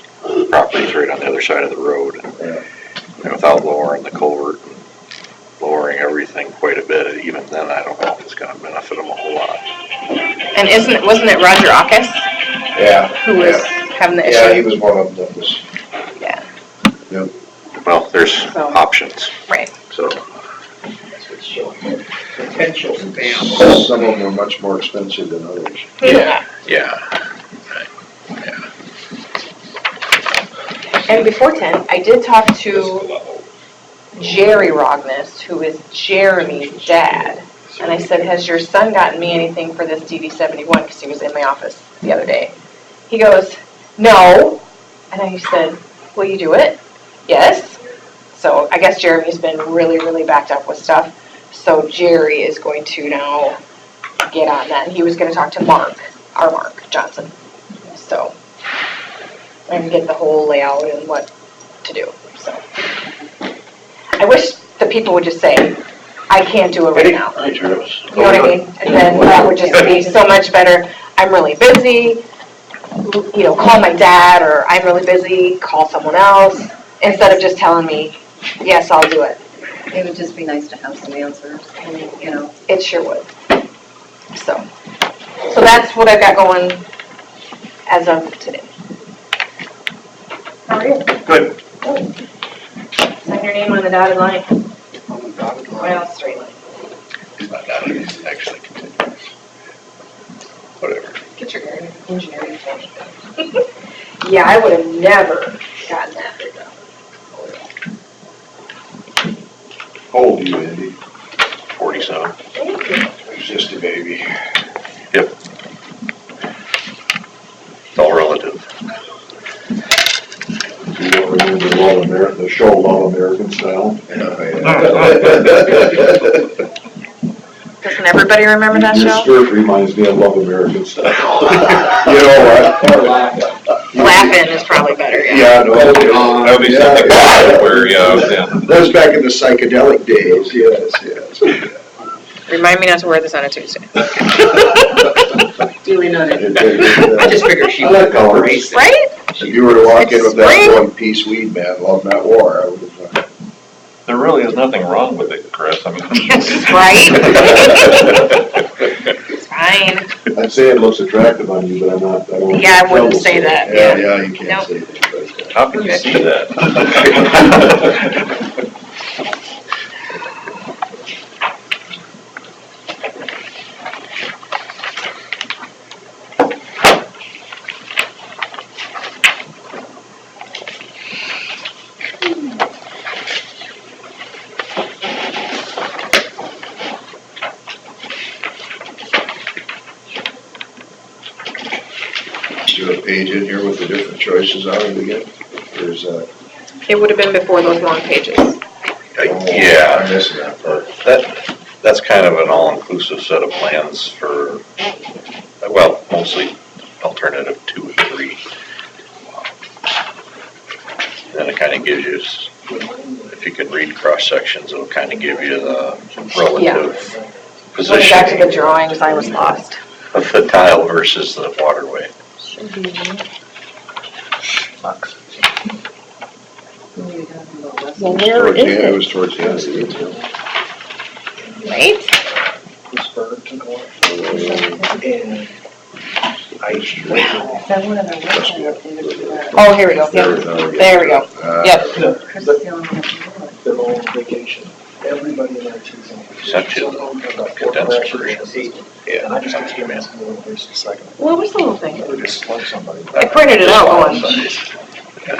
property's right on the other side of the road, and Yeah. without lowering the culvert, and lowering everything quite a bit, even then, I don't know if it's gonna benefit them a whole lot. And wasn't it Roger Akis Yeah. who was having the Yeah, he issue? was one of them that was. Yeah. Well, there's So- options, Right. so. That's what's showing. Potential spam. Some of them were much more expensive than others. Yeah. And before 10, I did talk to Jerry Rogness, who is Jeremy's dad. And I said, has your son gotten me anything for this DD-71? Because he was in my office the other day. He goes, no. And I said, will you do it? Yes. So I guess Jeremy's been really, really backed up with stuff. So Jerry is going to now get on that. And he was going to talk to Mark, our Mark Johnson. So, and get the whole layout and what to do. So I wish the people would just say, I can't do it right now. Hi, Travis. You know what I mean? And then that would just be so much better. I'm really busy, you know, call my dad, or I'm really busy, call someone else, instead of just telling me, yes, I'll do it. It would just be nice to have some answers, and, you know. It sure would. So that's what I've got going as of today. How are you? Good. Sign your name on the dotted line. What else, straight line? It's not that, it's actually continuous. Whatever. Get your engineering thing. Yeah, I would have never gotten that big done. How old are you, Andy? 47. Thank you. It's just a baby. Yep. It's all relative. You don't remember the show Love American Style? Doesn't everybody remember that Your show? skirt reminds me of Love American Style. You know what? Laughing is probably better, yeah. Yeah, no, That would be something where, yeah. that was back in the psychedelic days, yes. Remind me not to wear this on a Tuesday. Duly noted. I just figured she would have embraced it. Right? If you were to walk in with that Spring. one-piece weed man, love that war, I would have. There really is nothing wrong with it, Chris, I mean. Right? It's fine. I'd say it looks attractive on you, but I don't. Yeah, I wouldn't say that, yeah. Yeah, you can't Nope. say things like that. How can you see that? Do you have a page in here with the different choices on it again? There's It would have been before those long pages. Yeah, I'm missing that part. that's kind of an all-inclusive set of plans for, well, mostly alternative 2 and 3. Then it kind of gives you, if you can read cross sections, it'll kind of give you the relative When I got to the positioning drawings, I was lost. of the tile versus the waterway. Well, where Towards the is end, it it? was towards the end of the video. Right? Oh, here we go. Yep. There we go. Yep. They're all on vacation. Everybody in our team's on vacation. Sent you the condensed version. Yeah. And I just keep asking them, there's a second. What was the little thing? Or just plug somebody. I printed it out going,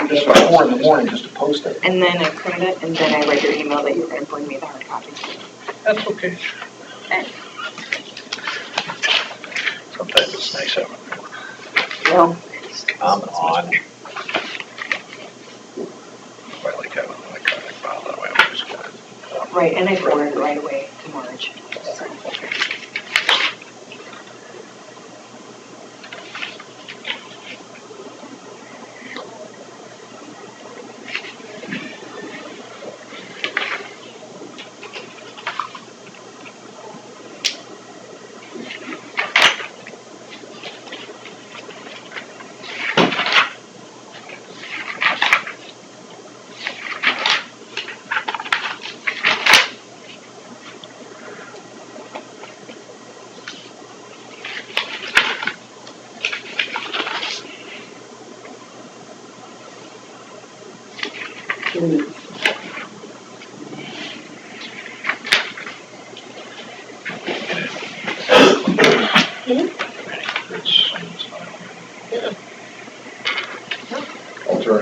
Just by 4 in the morning just to post it. and then I printed it, and then I read your email that you were gonna bring me the hard copy. That's okay. Sometimes it's nice having. Well, Come on. I like having an electronic file, that way I'm just gonna. right, and I forwarded it right away to Marge. So.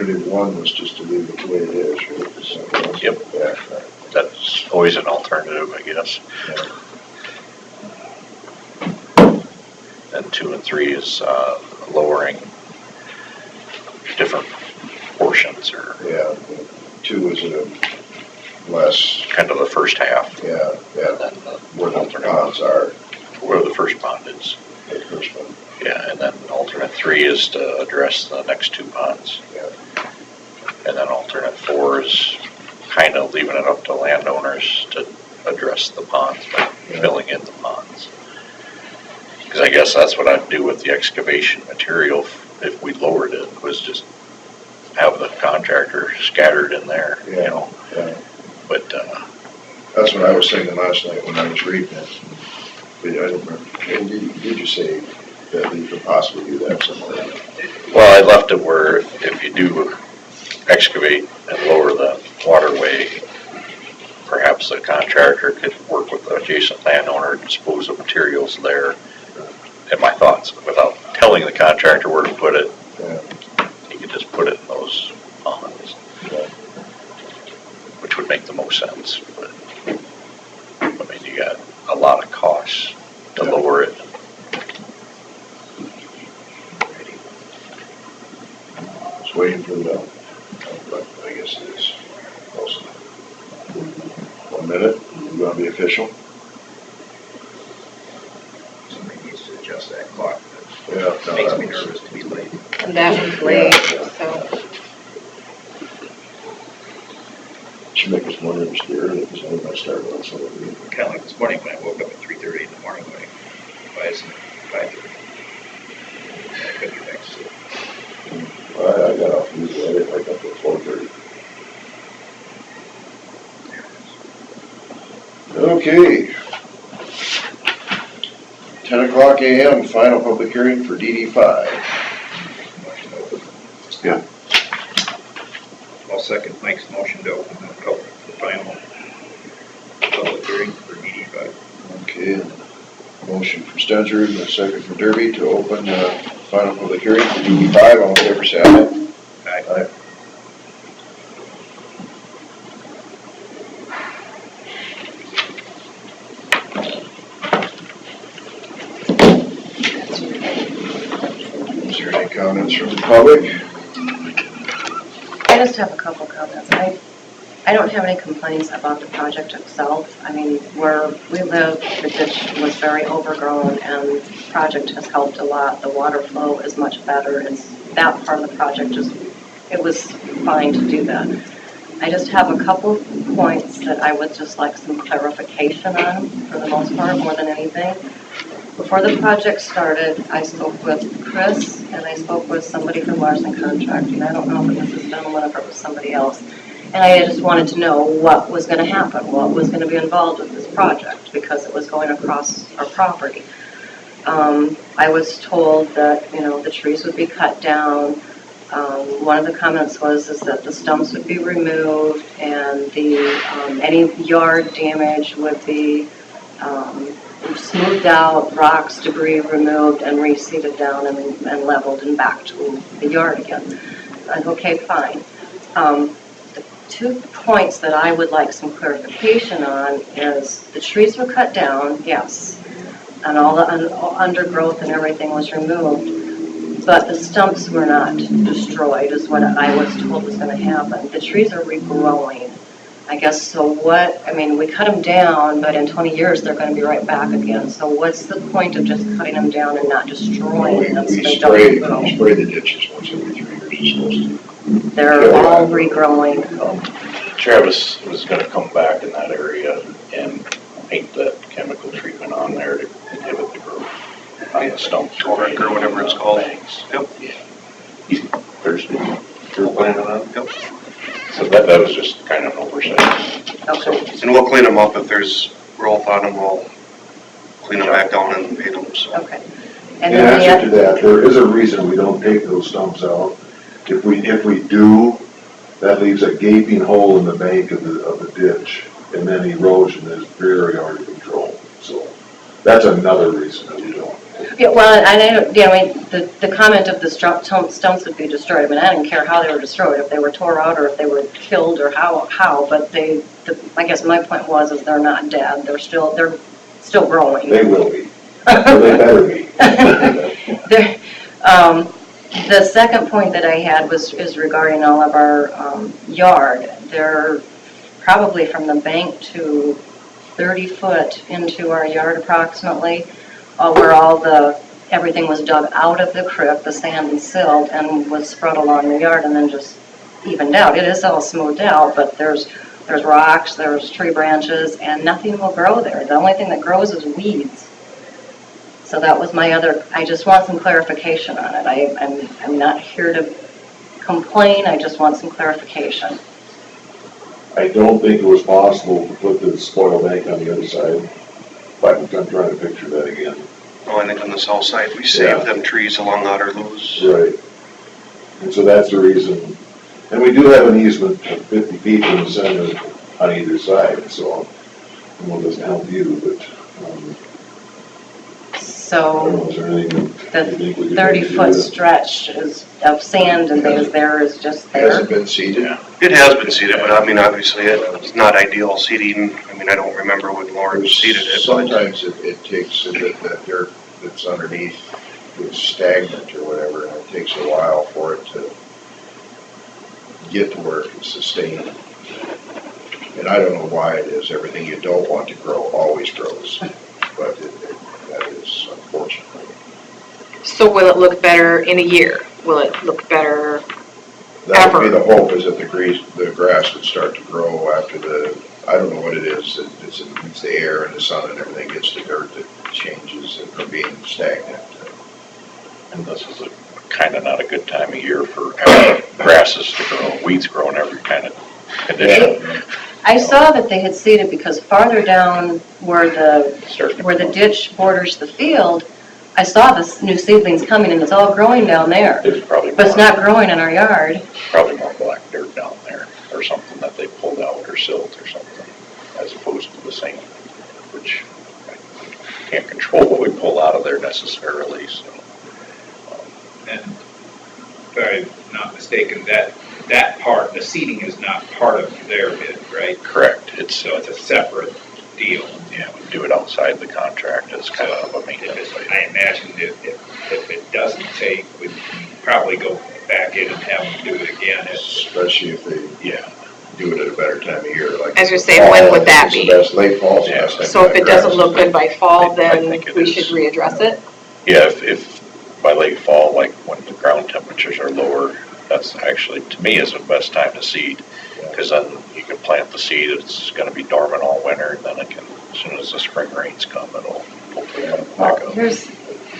alternative one was just to leave it the way it is, right? There's something else. Yep. Yeah, right. That's always an alternative, I guess. And 2 and 3 is lowering different portions or Yeah, 2 is a less, kind of the first half. yeah, And then where the ponds are, where the first pond is. the first one. Yeah, and then alternate 3 is to address the next 2 ponds. Yeah. And then alternate 4 is kind of leaving it up to landowners to address the ponds by filling in the ponds. Because I guess that's what I'd do with the excavation material if we lowered it, was just have the contractor scattered in there, you know. Yeah. But, That's what I was thinking last night when I was reading it. But I don't remember, did you say that we could possibly do that somewhere? well, I left it where if you do excavate and lower the waterway, perhaps the contractor could work with the adjacent landowner to dispose of materials there. And my thoughts, without telling the contractor where to put it, he could just put it in those ponds, which would make the most sense. But I mean, you got a lot of costs to lower it. Just waiting for the, but I guess it is close enough. 1 minute, you want to be official? Somebody needs to adjust that clock. Yeah. It makes me nervous to be late. And that was late, so. Should make us more nervous to be early, because I might start on some of the. Kind of like this morning when I woke up at 3:30 in the morning, when I was 5:30. I couldn't get back to sleep. I got off easy, I didn't wake up till 4:30. Okay. 10:00 a.m., final public hearing for DD5. Yeah. I'll second Mike's motion to open the final public hearing for DD5. Okay, motion from Spencer, and a second from Derby to open the final public hearing for DD5. All in favor, say aye. Aye. Is there any comments from the public? I just have a couple comments. I don't have any complaints about the project itself. I mean, where we live, the ditch was very overgrown and the project has helped a lot. The water flow is much better. That part of the project it was fine to do that. I just have a couple points that I would just like some clarification on, for the most part, more than anything. Before the project started, I spoke with Chris and I spoke with somebody from Larson Contracting. I don't know if it was this gentleman or if it was somebody else. And I just wanted to know what was going to happen, what was going to be involved with this project, because it was going across our property. I was told that, the trees would be cut down. One of the comments was that the stumps would be removed and any yard damage would be smoothed out, rocks, debris removed, and reseeded down and leveled and back to the yard again. Okay, fine. The 2 points that I would like some clarification on is the trees were cut down, yes, and all the undergrowth and everything was removed, but the stumps were not destroyed, is what I was told was going to happen. The trees are regrowing. I guess, so we cut them down, but in 20 years, they're going to be right back again. So what's the point of just cutting them down and not destroying them so We they spray don't grow? the ditches once every 3 years, it's supposed to. They're all regrowing. Travis was gonna come back in that area and paint that chemical treatment on there to inhibit the growth on the stumps. Torque or whatever it's called. Banks. Yep. He's Thursday. You're planning on? Yep. So that was just kind of an oversight. Okay, And we'll clean them up if there's growth on them, we'll clean them back down and paint them, so. okay. In And then answer to that, there is a reason we don't take those stumps out. If we do, that leaves a gaping hole in the bank of the ditch, and then erosion is very hard to control. So that's another reason that we don't. Yeah, well, I don't, you know, I mean, the comment of the stumps would be destroyed, I mean, I didn't care how they were destroyed, if they were tore out or if they were killed or how, but I guess my point was, is they're not dead, they're still growing. They will be, or they better be. The second point that I had is regarding all of our yard. They're probably from the bank to 30 foot into our yard approximately, where everything was dug out of the creek, the sand and silt, and was spread along the yard and then just evened out. It is all smoothed out, but there's rocks, there's tree branches, and nothing will grow there. The only thing that grows is weeds. So that was my other, I just want some clarification on it. I'm not here to complain, I just want some clarification. I don't think it was possible to put the spoil bank on the other side, but I'm trying to picture that again. Oh, I think on the south side, we saved them trees along Otterloo's. Right. And so that's the reason, and we do have an easement of 50 feet in the center on either side, so, well, it doesn't help you, but, I don't know, So is there anything that you think we the could do 30-foot to- stretch of sand and things there is just Has there. it been seeded? It has been seeded, but I mean, obviously, it's not ideal seeding. I mean, I don't remember when Lauren seeded it, but Sometimes it takes, that dirt that's underneath is stagnant or whatever, and it takes a while for it to get to where it can sustain. And I don't know why it is, everything you don't want to grow always grows, but that is unfortunate. So will it look better in a year? Will it look better? That would be the hope, is that the grass would start to grow after I don't know what it is, it's the air and the sun and everything gets the dirt that changes it from being stagnant. And this is kind of not a good time of year for grasses to grow, weeds grow in every kind of condition. I saw that they had seeded because farther down where the ditch borders the field, I saw the new seedlings coming and it's all growing down there. There's probably But it's more, not growing in our yard. probably more black dirt down there or something that they pulled out or silt or something, as opposed to the sand, which I can't control what we pull out of there necessarily, so. And if I'm not mistaken, that part, the seating is not part of their bid, right? Correct. So it's a separate deal. Yeah, we do it outside the contract as kind of a maintenance item. I imagine if it doesn't take, we'd probably go back in and have them do it again. Especially if they do it at a better time of year, like. I was gonna say, when would that be? Late fall's the best time. So if it doesn't look good by fall, I then think it we is. should readdress it? Yeah, if by late fall, like when the ground temperatures are lower, that's actually, to me, is the best time to seed. Because then you can plant the seed, it's gonna be dormant all winter, and then it can, as soon as the spring rains come, it'll hopefully come back Well, up. here's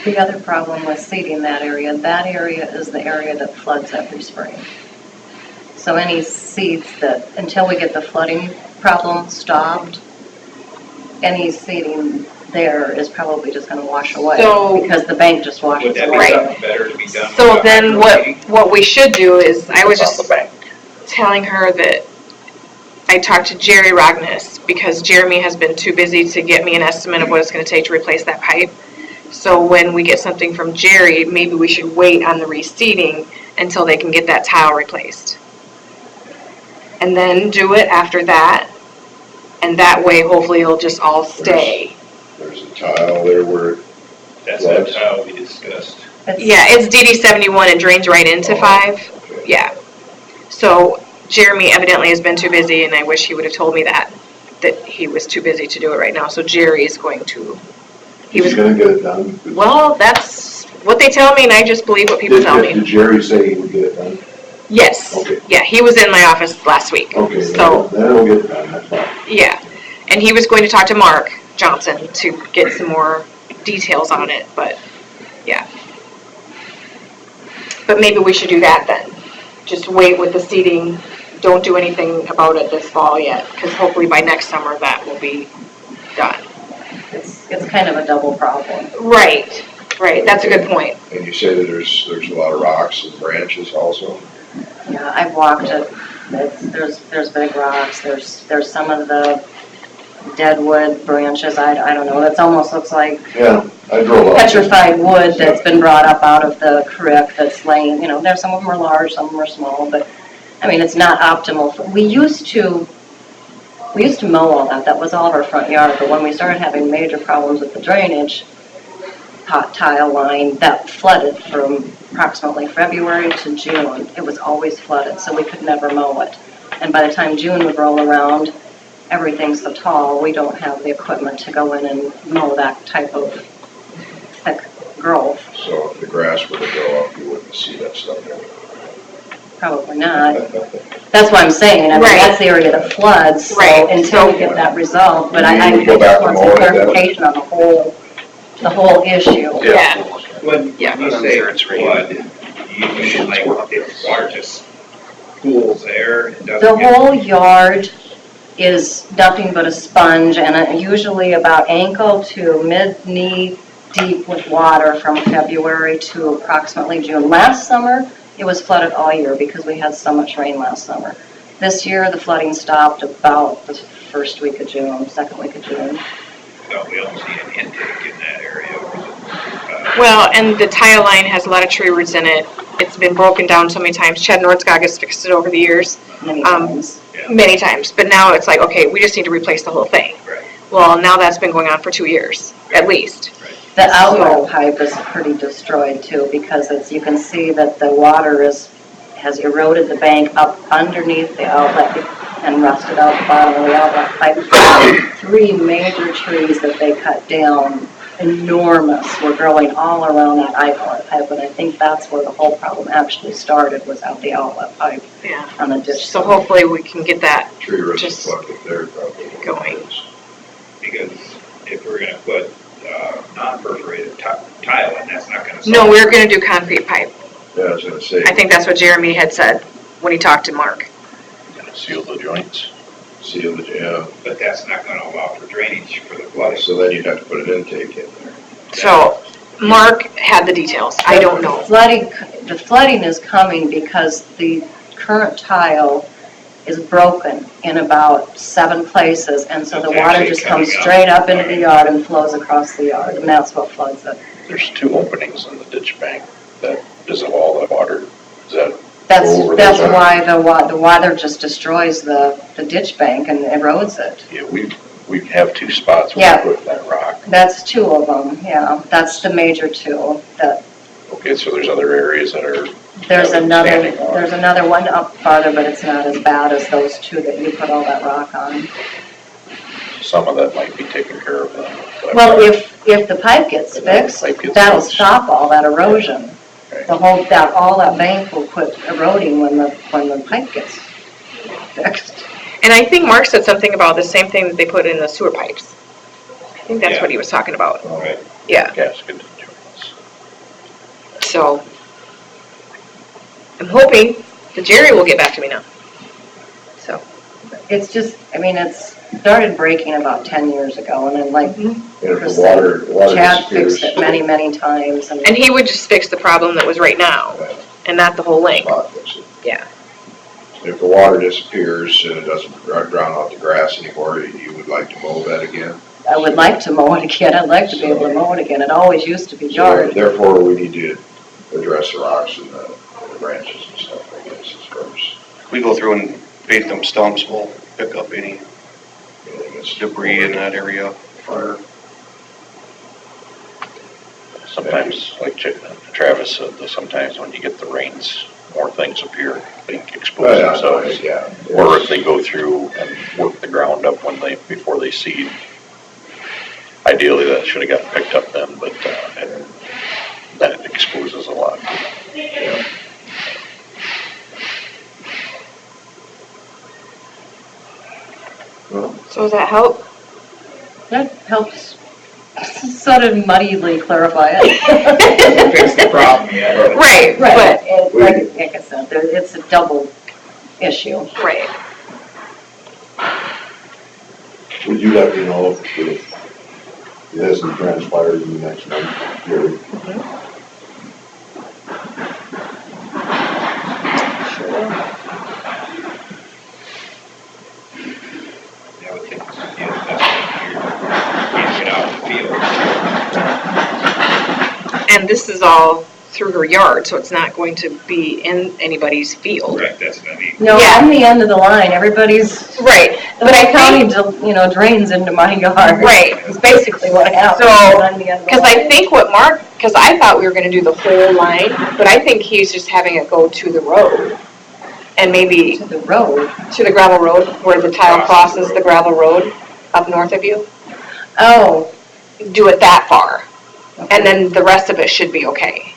the other problem with seeding that area. That area is the area that floods every spring. So any seeds that, until we get the flooding problem stopped, any seeding there is probably just gonna wash away. So- Because the bank just washes Would that away. be something better to be done? So without then hydro-seeding? what we should do is, I was It's on just the bank. telling her that I talked to Jerry Rognes because Jeremy has been too busy to get me an estimate of what it's gonna take to replace that pipe. So when we get something from Jerry, maybe we should wait on the reseeding until they can get that tile replaced. And then do it after that, and that way hopefully it'll just all stay. There's a tile there where That's that tile we discussed. Yeah, it's DD 71, it drains right into 5, okay. yeah. So Jeremy evidently has been too busy, and I wish he would have told me that he was too busy to do it right now. So Jerry is going to, he was, He's gonna get it done. well, that's what they tell me, and I just believe what people tell Did me. Jerry say he would get it done? Yes, Okay. yeah, he was in my office last week, Okay, so, that'll get done, that's fine. yeah. And he was going to talk to Mark Johnson to get some more details on it, but, yeah. But maybe we should do that then. Just wait with the seeding, don't do anything about it this fall yet, because hopefully by next summer that will be done. It's kind of a double problem. Right, that's a good point. And you say that there's a lot of rocks and branches also? Yeah, I've walked it. There's big rocks. There's some of the dead wood, branches, I don't know, it almost looks like Yeah, I drove up. petrified wood that's been brought up out of the creek that's laying, there's, some of them are large, some of them are small, but, I mean, it's not optimal. We used to mow all that was all of our front yard, but when we started having major problems with the drainage, hot tile line, that flooded from approximately February to June. It was always flooded, so we could never mow it. And by the time June would roll around, everything's so tall, we don't have the equipment to go in and mow that type of thick growth. So if the grass were to grow up, you wouldn't see that stuff there. Probably not. That's what I'm saying, I mean, that's the area that floods, so Right. until we get that resolved, but I You go just back want and some mow it, that would- clarification on the whole issue. Yeah. When Yeah. you say flood, you mean like if water just pools there and doesn't The get. whole yard is nothing but a sponge and usually about ankle to mid-knee deep with water from February to approximately June. Last summer, it was flooded all year because we had so much rain last summer. This year, the flooding stopped about the first week of June, second week of June. No, we don't see an intake in that area. Well, and the tile line has a lot of tree roots in it. It's been broken down so many times. Chad Nordskog has fixed it over the years. Many times. Many times. But now it's like, okay, we just need to replace the whole thing. Right. Well, now that's been going on for 2 years, at least. The outlet pipe is pretty destroyed too because you can see that the water has eroded the bank up underneath the outlet and rusted out the bottom of the outlet pipe. 3 major trees that they cut down, enormous, were growing all around that outlet pipe, and I think that's where the whole problem actually started, was out the outlet pipe Yeah. on the ditch. So hopefully we can get that Tree roots Just are fucked up there probably. going. Because if we're gonna put, non-perforated tile in, that's not gonna solve. No, we're gonna do concrete pipe. Yeah, I was gonna say. I think that's what Jeremy had said when he talked to Mark. Seal the joints. Seal the, yeah, But that's not gonna allow for drainage for the flooding. so then you'd have to put an intake in there. So Mark had the details. I don't know. The flooding is coming because the current tile is broken in about 7 places, and so the It's water actually just comes coming up. straight up into the yard and flows across the yard, and that's what floods it. There's 2 openings in the ditch bank that dissolve all the water. Is that That's over that's there? why the water just destroys the ditch bank and erodes it. Yeah, we have 2 spots where Yeah. we put that rock. That's 2 of them, yeah, that's the major 2. Okay, so there's other areas that are. There's having another, standing water. there's another one up farther, but it's not as bad as those 2 that you put all that rock on. Some of that might be taken care of then. but- Well, if the pipe gets fixed, Pipe gets that'll fixed. stop all that erosion. Okay. All that bank will quit eroding when the pipe gets fixed. And I think Mark said something about the same thing that they put in the sewer pipes. I think that's Yeah. what he was talking about. Right. Yeah, Gasket joints. so I'm hoping that Jerry will get back to me now. So, It's just, I mean, it's started breaking about 10 years ago, and then like And if the water Chad disappears. fixed it many, many times. and he would just fix the problem that was right now and not the whole length. Spot fix it. Yeah. If the water disappears and it doesn't drown out the grass anymore, you would like to mow that again? I would like to mow it again, I'd like to be able to mow it again, it always used to be So yard. therefore, we need to address the rocks and the branches and stuff, I guess, as far as, We go through and bait them stumps, we'll pick up any anything that's debris in that area. fire. Sometimes, like Travis said, that sometimes when you get the rains, more things appear, they expose themselves. Yeah. Or if they go through and work the ground up before they seed. Ideally, that should have gotten picked up then, but then it exposes a lot. Yeah. Well, So does that help? That helps sort of muddily clarify it. Fix the problem yet. Right, Right, but, like I said, it's a double issue. right. Would you let me know if it hasn't transpired in the next month, Jerry? I would think, yeah, that's And this is all through her yard, so it's not going to be in anybody's field. Correct, that's what I mean. No, Yeah. I'm the end of the line, everybody's, Right, the but I whole think, county, drains into my yard. Right. It's basically what happens. So, I'm the end of the because I line. think what Mark, because I thought we were gonna do the whole line, but I think he's just having it go to the road. And maybe To the road. to the gravel road, where the tile crosses the gravel road up north of you. Oh. Do it that far, and then the rest of it should be okay.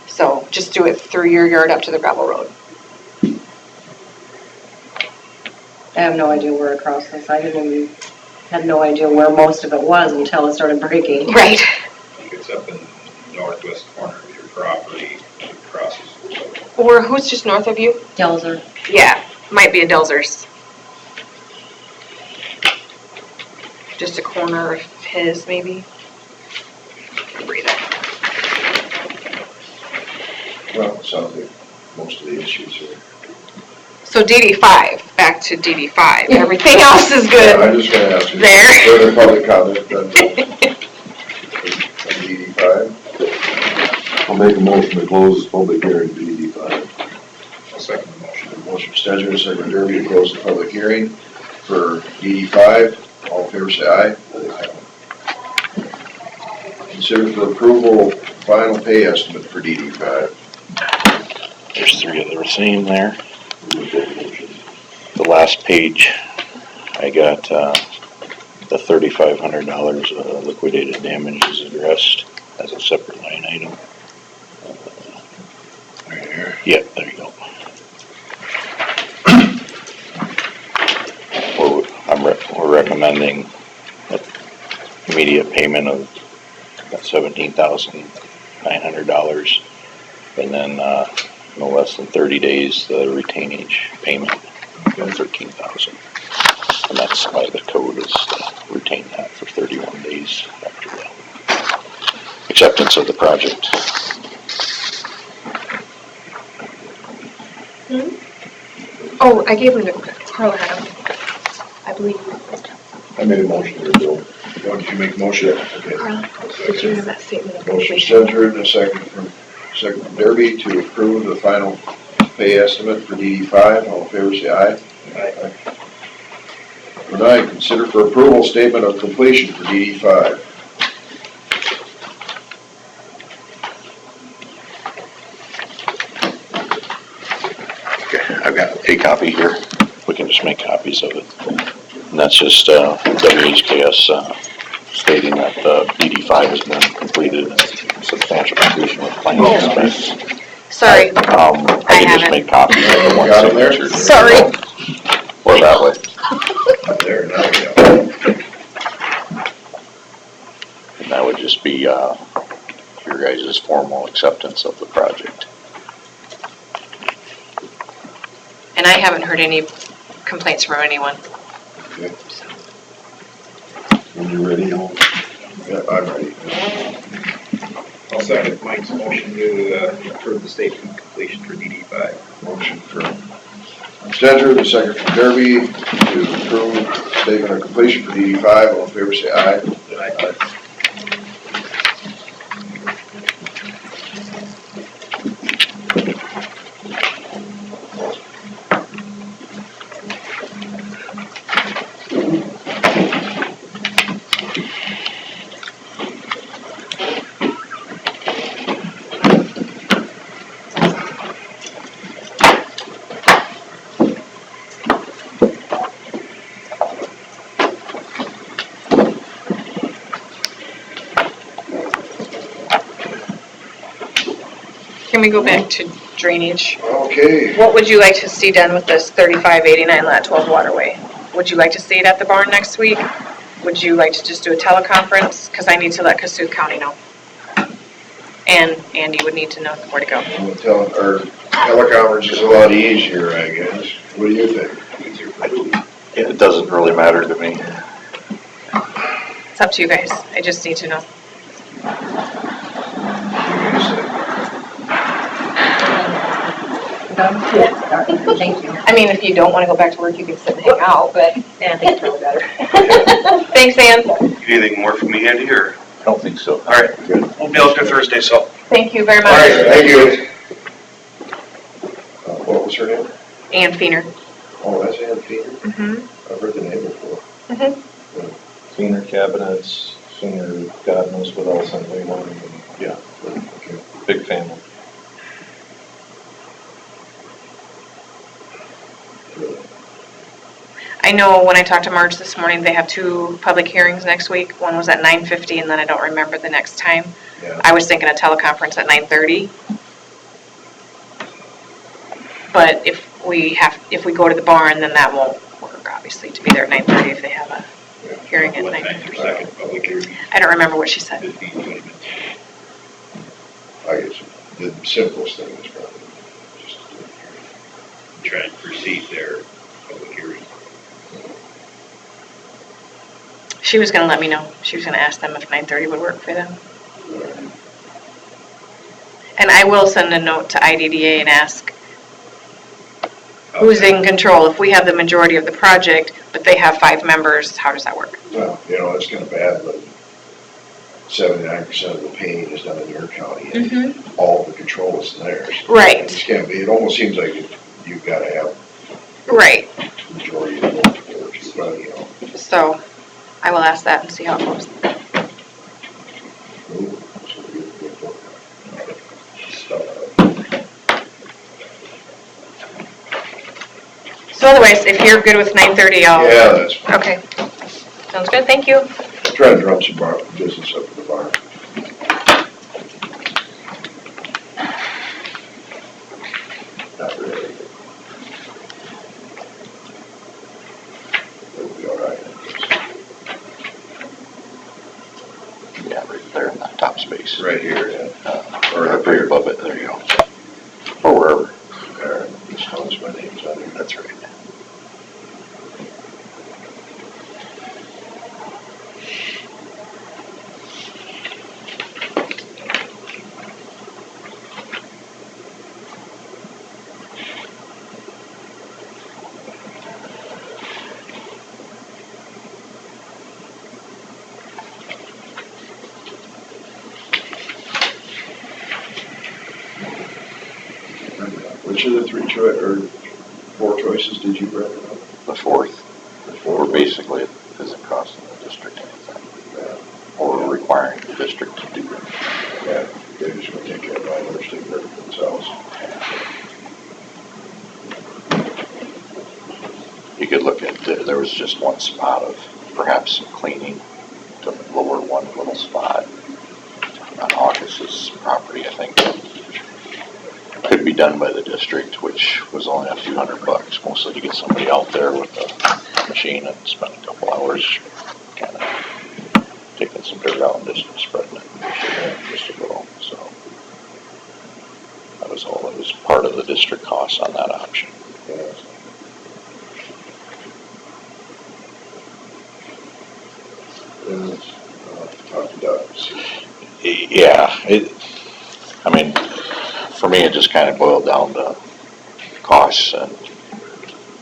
So just do it through your yard up to the gravel road. I have no idea where it crosses. Had no idea where most of it was until it started breaking. Right. It's up in the northwest corner of your property, it crosses. Or who's just north of you? Delzer. Yeah, might be a Delzer's. Just a corner of his, maybe. Read it. Well, it sounds like most of the issues are. So DD5, back to DD5. Everything else is good. I'm just gonna ask you. There. Further public comment on DD5. I'll make a motion to close the public hearing for DD5. I'll second the motion. Motion Stegler, second Derby to close the public hearing for DD5. All in favor, say aye. Consider for approval, final pay estimate for DD5. There's three of the same there. The last page, I got, the $3,500 liquidated damages addressed as a separate line item. Right here. Yeah, there you go. We're recommending immediate payment of $17,900, and then, no less than 30 days, the retainage payment of $13,000. And that's by the code is to retain that for 31 days after the acceptance of the project. Oh, I gave him to Carla had him, I believe. I made a motion here, Bill. Why don't you make a motion? Okay. Carla, did you have that statement of Motion completion? Stegler and a second from Derby to approve the final pay estimate for DD5. All in favor, say aye. Aye. Number 9, consider for approval statement of completion for DD5. Okay, I've got a copy here. We can just make copies of it. And that's just WHKS stating that DD5 has been completed and substantial completion of plans and specs. Sorry, I can have just it. make copies of the ones Got 'em there? signatured. Sorry. Or that way. There, now we go. And that would just be your guys' formal acceptance of the project. And I haven't heard any complaints from anyone. Okay. When you're ready, Yeah, I'm ready. I'll second Mike's motion to approve the statement of completion for DD5. Motion from Stegler, the second from Derby to approve statement of completion for DD5. All in favor, say aye. Aye. Can we go back to drainage? Okay. What would you like to see done with this 3589 Lat 12 waterway? Would you like to see it at the barn next week? Would you like to just do a teleconference? Because I need to let Cassuth County know. And Andy would need to know where to go. Teleconference is a lot easier, I guess. What do you think? It doesn't really matter to me. It's up to you guys. I just need to know. Thank you. I mean, if you don't want to go back to work, you can sit and hang out, but Yeah, I think it's probably better. thanks, Ann. Anything more from me, Andy, or? I don't think so. All right, we'll be out there Thursday, so. Thank you very All right, much. thank you. What was her name? Ann Feener. Oh, that's Ann Peter. Mm-hmm. I've heard the name before. Mm-hmm. Senior cabinets, senior God knows what else on Wayland, and Yeah. Okay. big family. I know when I talked to Marge this morning, they have 2 public hearings next week. One was at 9:50, and then I don't remember the next time. Yeah. I was thinking a teleconference at 9:30. But if we go to the barn, then that won't work, obviously, to be there at 9:30 if they have a hearing at What time 9:30. your second public hearing? I don't remember what she said. 15, 20 minutes. I guess the simplest thing is probably just. Try and precede their public hearing. She was gonna let me know. She was gonna ask them if 9:30 would work for them. And I will send a note to IDDA and ask who's in control. If we have the majority of the project, but they have 5 members, how does that work? Well, it's kind of bad, but 79% of the painting is done in your county, and all the control is theirs. Right. It just can't be, it almost seems like you've got to have Right. majority of the boards, but, So I will ask that and see how it goes. ooh, so good book. Stuff. So otherwise, if you're good with 9:30, I'll. Yeah, that's fine. Okay. Sounds good. Thank you. Try to drum some business up in the barn. Not really. It'll be all right. Yeah, right there in that top space. Right here, yeah. Or up right above it, there you go. Or wherever. There, just tell us my name's on there. That's right. Which of the 4 choices did you recommend? The fourth, The or fourth? basically it isn't costing the district anything, or requiring the district to do it. Yeah, they're just gonna take care of it, they're taking care of it themselves. You could look at, there was just one spot of perhaps some cleaning to lower one little spot on August's property, I think. Could be done by the district, which was only a few $100, mostly to get somebody out there with a machine and spend a couple hours kind of taking some dirt out and just spreading it just a little, so. That was all, it was part of the district costs on that option. Yeah. Talk to Doug. Yeah, I mean, for me, it just kind of boiled down to costs and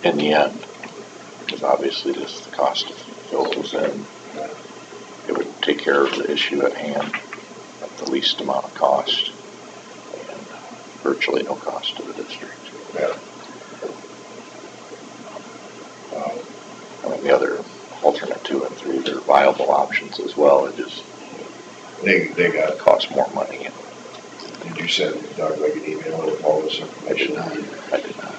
in the end, because obviously just the cost to fill those in, it would take care of the issue at hand at the least amount of cost and virtually no cost to the district. Yeah. I mean, the other alternate 2 and 3, they're viable options as well, it just They got, costs more money. did you send Doug like an email with all this information? I did not.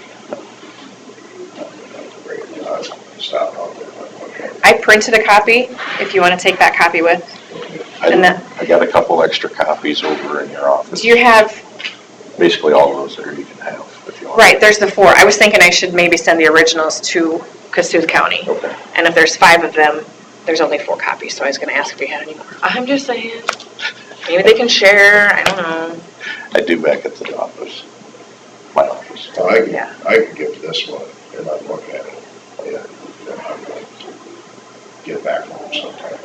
Great, stop out there. Okay. I printed a copy, if you want to take that copy with. And then, I got a couple extra copies over in your office. do you have, Basically all those there you can have if you want. right, there's the 4. I was thinking I should maybe send the originals to Cassuth County. Okay. And if there's 5 of them, there's only 4 copies, so I was gonna ask if we had any more. I'm just saying, maybe they can share, I don't know. I do back at the office, my office. Well, I Yeah. can give this one and I'll look at it. Yeah. Then I'm going to get back home sometime.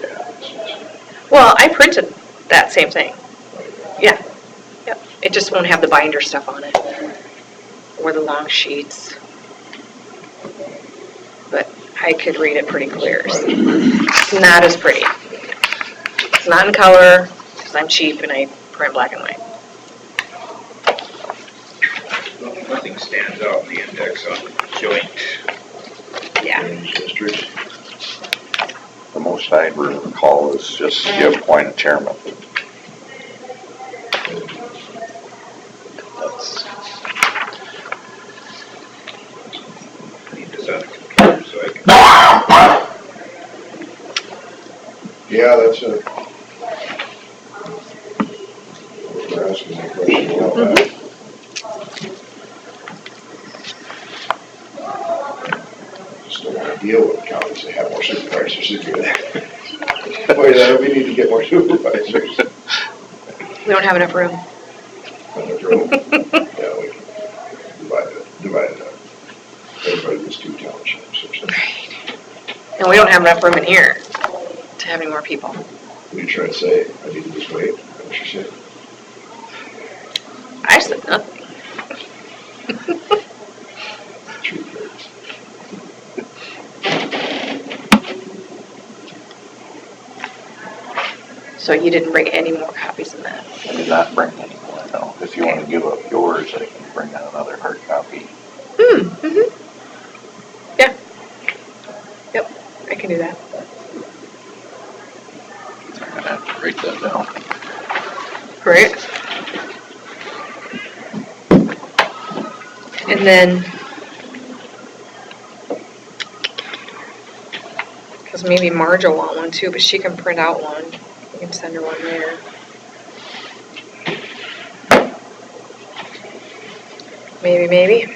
Yeah. Well, I printed that same thing. Yeah, yep. It just won't have the binder stuff on it, or the long sheets. But I could read it pretty clear. It's not as pretty. It's not in color, because I'm cheap and I print black and white. Nothing stands out in the index on joint. Yeah. Drainage districts. The most I recall is just you appoint a chairman. That's, Need this on the computer so I can. Yeah, that's a. We're asking that question a while back. Just don't want to deal with counties that have more supervisors than do that. Why that, we need to get more supervisors. We don't have enough room. On the road. Yeah, we can divide it up. Everybody gets 2 townships or something. And we don't have enough room in here to have any more people. What are you trying to say? I need to just wait? Is that what you said? I said nothing. True words. So you didn't bring any more copies than that? I did not bring any more, no. If you want to give up yours, I can bring out another hard copy. Mm-hmm. Yeah. Yep, I can do that. I'm gonna have to write that down. Great. And then, because maybe Marge will want one too, but she can print out one. You can send her one there. Maybe.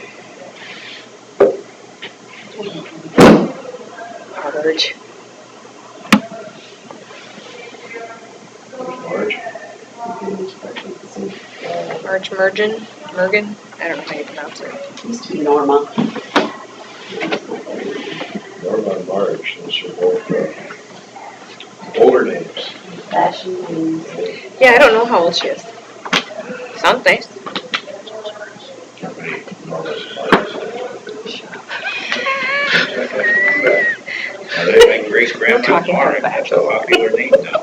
Marge. Marge? Marge Mergen? I don't know how you pronounce it. Used to be Norma. Norma and Marge, those are both older names. Fashion and. Yeah, I don't know how old she is. Sounds nice. How many Normas and Marges? My great grandma's Mark, that's a popular name now.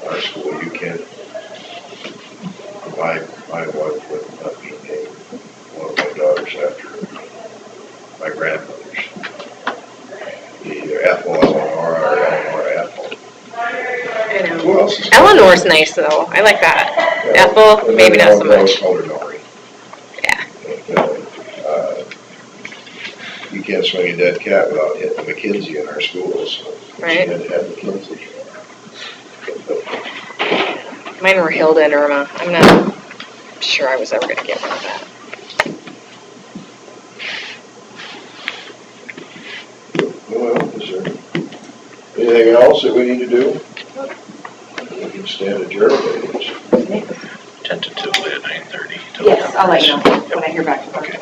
Our school, you can't, my wife would not be named one of my daughters after my grandmother's. Either Ethel Eleanor or Eleanor Ethel. I know. Who else is? Eleanor's nice though. I like that. Yeah, Ethel, and maybe then not so they always much. called her Nori. Yeah. You can't swing a dead cat without hitting McKinsey in our schools. So Right. She had to have McKinsey. Mine were Hilda and Irma. I'm not sure I was ever going to get one of that. Well, is there anything else that we need to do? We can stand adjourned. Tentatively at 9:30. Yes, I'll let you know when I hear back from her. Okay.